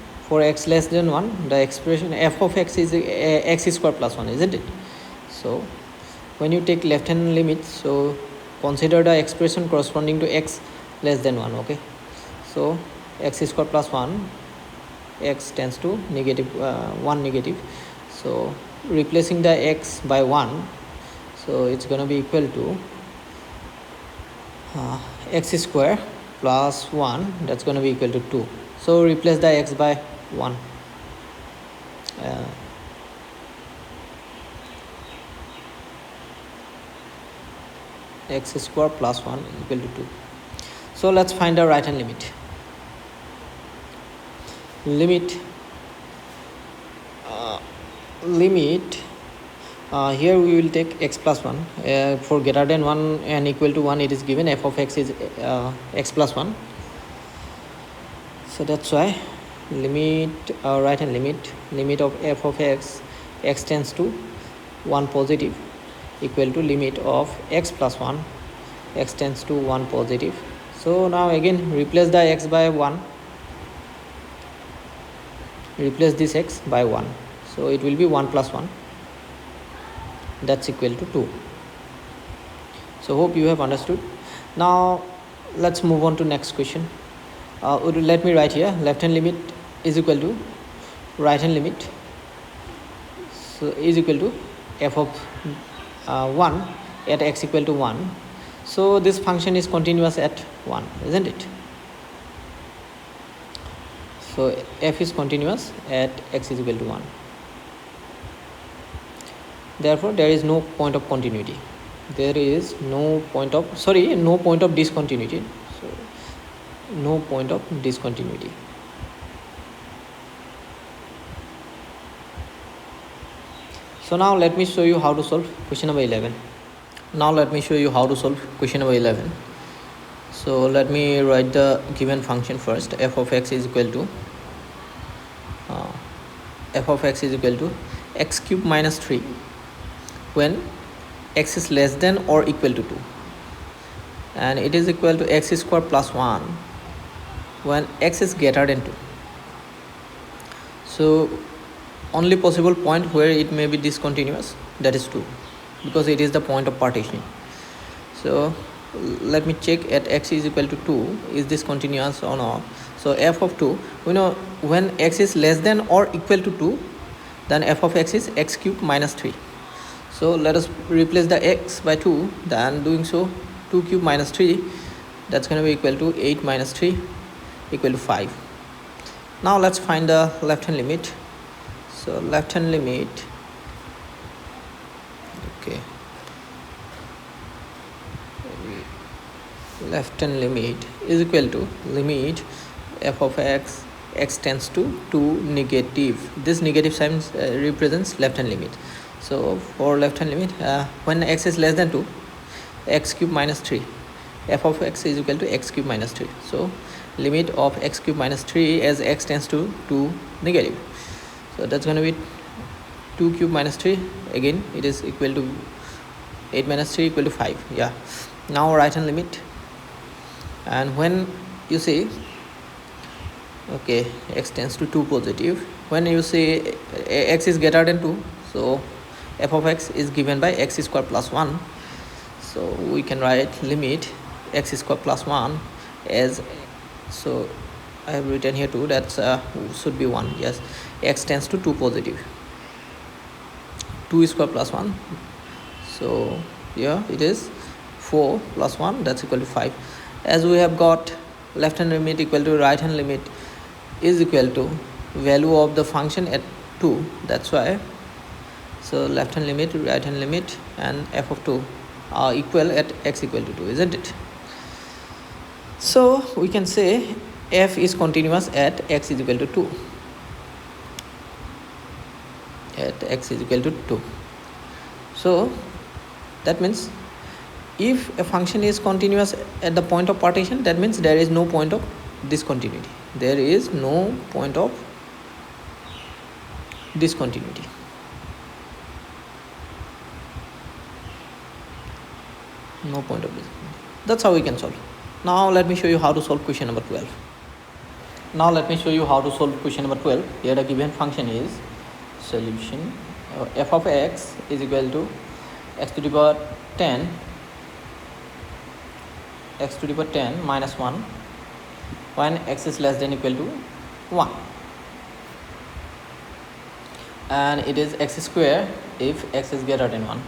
the expression f of x is x square plus 1, isn't it? So when you take left hand limit, so consider the expression corresponding to x less than 1. Okay, so x square plus 1, x tends to negative 1 negative, so replacing the x by 1, so it's going to be equal to x square plus 1, that's going to be equal to 2. So replace the x by 1, x square plus 1 is equal to 2. So let's find the right hand limit. Here we will take x plus 1, for greater than 1 and equal to 1 it is given f of x is x plus 1, so that's why right hand limit of f of x tends to 1 positive equal to limit of x plus 1, x tends to 1 positive. So now again replace the x by 1, replace this x by 1, so it will be 1 plus 1, that's equal to 2. So hope you have understood. Now let's move on to next question. Let me write here left hand limit is equal to right hand limit, so is equal to f of 1 at x equal to 1. So this function is continuous at 1, isn't it? So f is continuous at x is equal to 1. Therefore there is no point of continuity, no point of discontinuity, so no point of discontinuity. So now let me show you how to solve question number 11. So let me write the given function first. F of x is equal to x cube minus 3 when x is less than or equal to 2, and it is equal to x square plus 1 when x is greater than 2. So only possible point where it may be discontinuous, that is 2, because it is the point of partition. So let me check at x is equal to 2, is this continuous or not? So f of 2, we know when x is less than or equal to 2, then f of x is x cube minus 3. So let us replace the x by 2, then doing so 2 cube minus 3, that's going to be equal to 8 minus 3 equal to 5. Now let's find the left hand limit. So left hand limit, okay, left hand limit is equal to limit f of x tends to 2 negative. This negative sign represents left hand limit. So for left hand limit, when x is less than 2, x cube minus 3, f of x is equal to x cube minus 3. So limit of x cube minus 3 as x tends to 2 negative. So that's going to be 2 cube minus 3, again it is equal to 8 minus 3 equal to 5. Yeah. Now right hand limit, and when you say okay x tends to 2 positive, when you say x is greater than 2, so f of x is given by x square plus 1. So we can write limit x square plus 1 as, so I have written here 2, that's should be 1. Yes, x tends to 2 positive, 2 square plus 1, so yeah, it is 4 plus 1, that's equal to 5. As we have got left hand limit equal to right hand limit is equal to value of the function at 2. That's why, so left hand limit, right hand limit, and f of 2 are equal at x equal to 2, isn't it? So we can say f is continuous at x is equal to 2. At x is equal to 2. So that means if a function is continuous at the point of partition, that means there is no point of discontinuity. There is no point of discontinuity. No point of discontinuity. That's how we can solve. Now let me show you how to solve question number 12. Here the given function is solution f of x is equal to x to the power 10 minus 1 when x is less than equal to 1, and it is x square if x is greater than 1.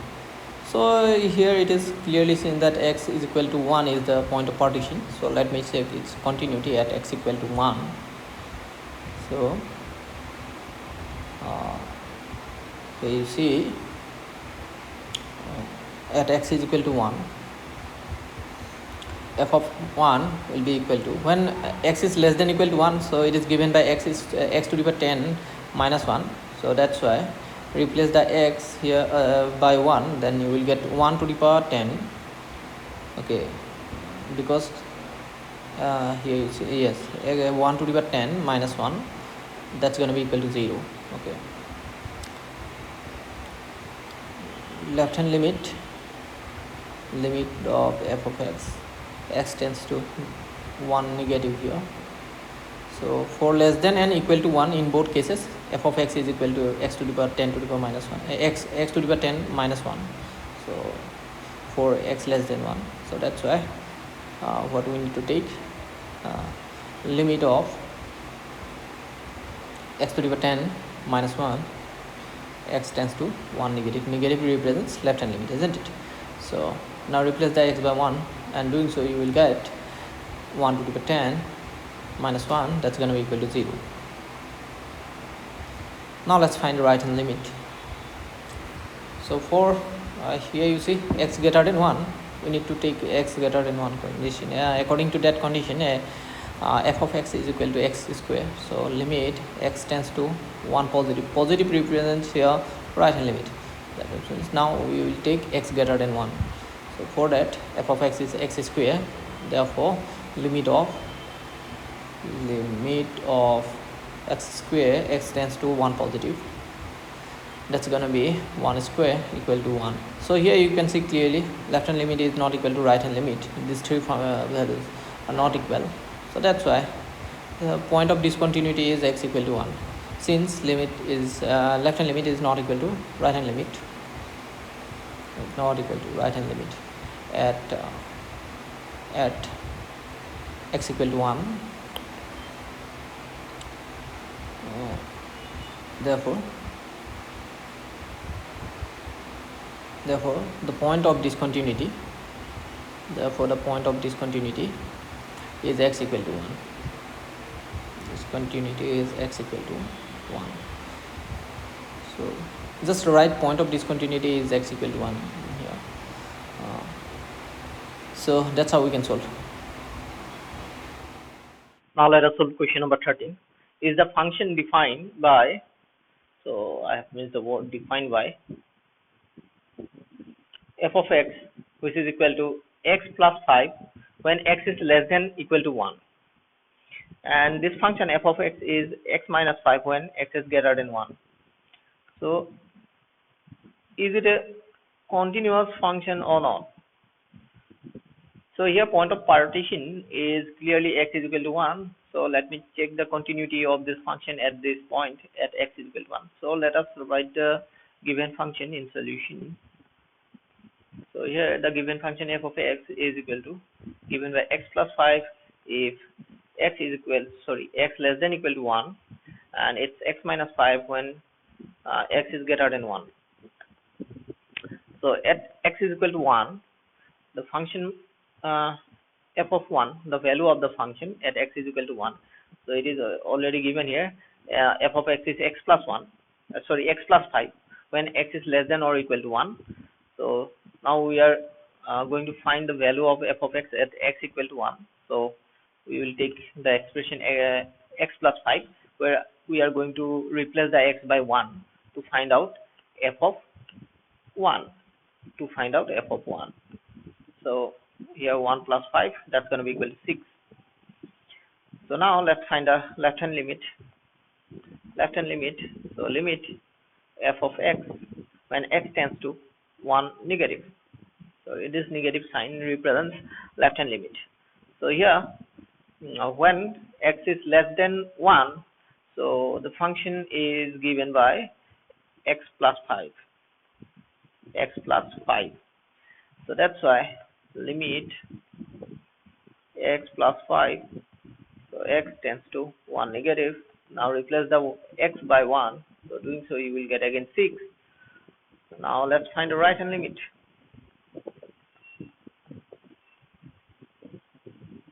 So here it is clearly seen that x is equal to 1 is the point of partition. So let me check its continuity at x equal to 1. So here you see at x is equal to 1, f of 1 will be equal to, when x is less than equal to 1, so it is given by x is x to the power 10 minus 1. So that's why replace the x here by 1, then you will get 1 to the power 10. Okay, because here you see, yes, 1 to the power 10 minus 1, that's going to be equal to 0. Okay, left hand limit of f of x tends to 1 negative here. So for less than n equal to 1 in both cases, f of x is equal to x to the power 10 to the power minus 1, x to the power 10 minus 1. So for x less than 1, so that's why what we need to take, limit of x to the power 10 minus 1, x tends to 1 negative. Negative represents left hand limit, isn't it? So now replace the x by 1, and doing so you will get 1 to the power 10 minus 1, that's going to be equal to 0. Now let's find the right hand limit. So for here you see x greater than 1, we need to take x greater than 1 condition. According to that condition, f of x is equal to x square. So limit x tends to 1 positive. Positive represents here right hand limit. That means now we will take x greater than 1. So for that, f of x is x square. Therefore limit of x square, x tends to 1 positive, that's going to be 1 square equal to 1. So here you can see clearly left hand limit is not equal to right hand limit. These three values are not equal. So that's why the point of discontinuity is x equal to 1, since limit is left hand limit is not equal to right hand limit. At x equal to 1. Therefore the point of discontinuity is x equal to 1. Discontinuity is x equal to 1. So just write point of discontinuity is x equal to 1 here. So that's how we can solve. Now let us solve question number 13. Is the function defined by, so I have missed the word defined by, f of x which is equal to x plus 5 when x is less than equal to 1, and this function f of x is x minus 5 when x is greater than 1. So is it a continuous function or not? So here point of partition is clearly x is equal to 1. So let me check the continuity of this function at this point at x is equal to 1. So let us write the given function in solution. So here the given function f of x is equal to, given by x plus 5 if x less than equal to 1, and it's x minus 5 when x is greater than 1. So at x is equal to 1, the function f of 1, the value of the function at x is equal to 1. So it is already given here. F of x is x plus 1, sorry, x plus 5 when x is less than or equal to 1. So now we are going to find the value of f of x at x equal to 1. So we will take the expression x plus 5, where we are going to replace the x by 1 to find out f of 1. So here 1 plus 5, that's going to be equal to 6. So now let's find a left hand limit. So limit f of x when x tends to 1 negative. So this negative sign represents left hand limit. So here when x is less than 1, so the function is given by x plus 5. So that's why limit x plus 5, so x tends to 1 negative. Now replace the x by 1, so doing so you will get again 6. So now let's find the right hand limit.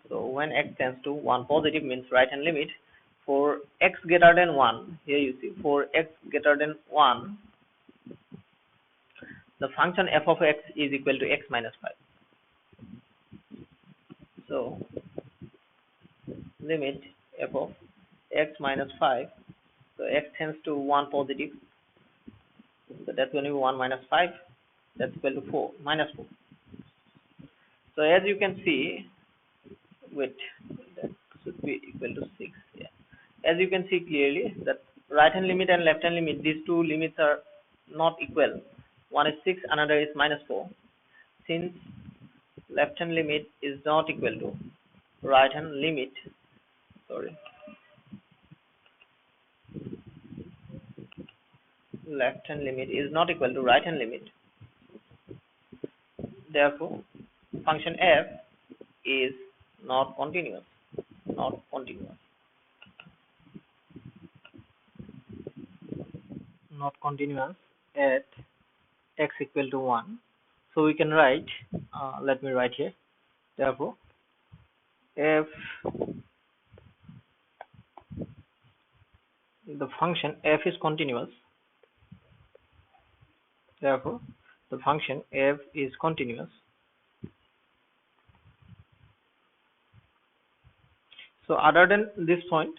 So when x tends to 1 positive means right hand limit. For x greater than 1, here you see, for x greater than 1, the function f of x is equal to x minus 5. So limit f of x minus 5, so x tends to 1 positive, so that's going to be 1 minus 5, that's equal to 4, minus 4. So as you can see, that should be equal to 6. Yeah. As you can see clearly that right hand limit and left hand limit, these two limits are not equal. One is 6, another is minus 4. Since left hand limit is not equal to right hand limit, left hand limit is not equal to right hand limit, therefore function f is not continuous at x equal to 1. So we can write, let me write here, therefore if the function f is continuous, therefore the function f is continuous. So other than this point,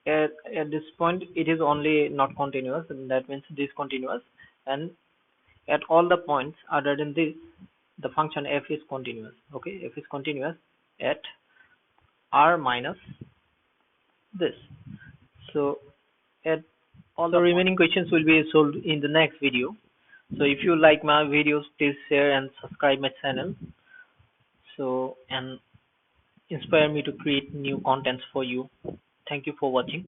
at this point it is only not continuous, and that means discontinuous, and at all the points other than this, the function f is continuous. Okay, f is continuous at r minus this. So at all the remaining questions will be solved in the next video. So if you like my videos, please share and subscribe my channel, so and inspire me to create new contents for you. Thank you for watching.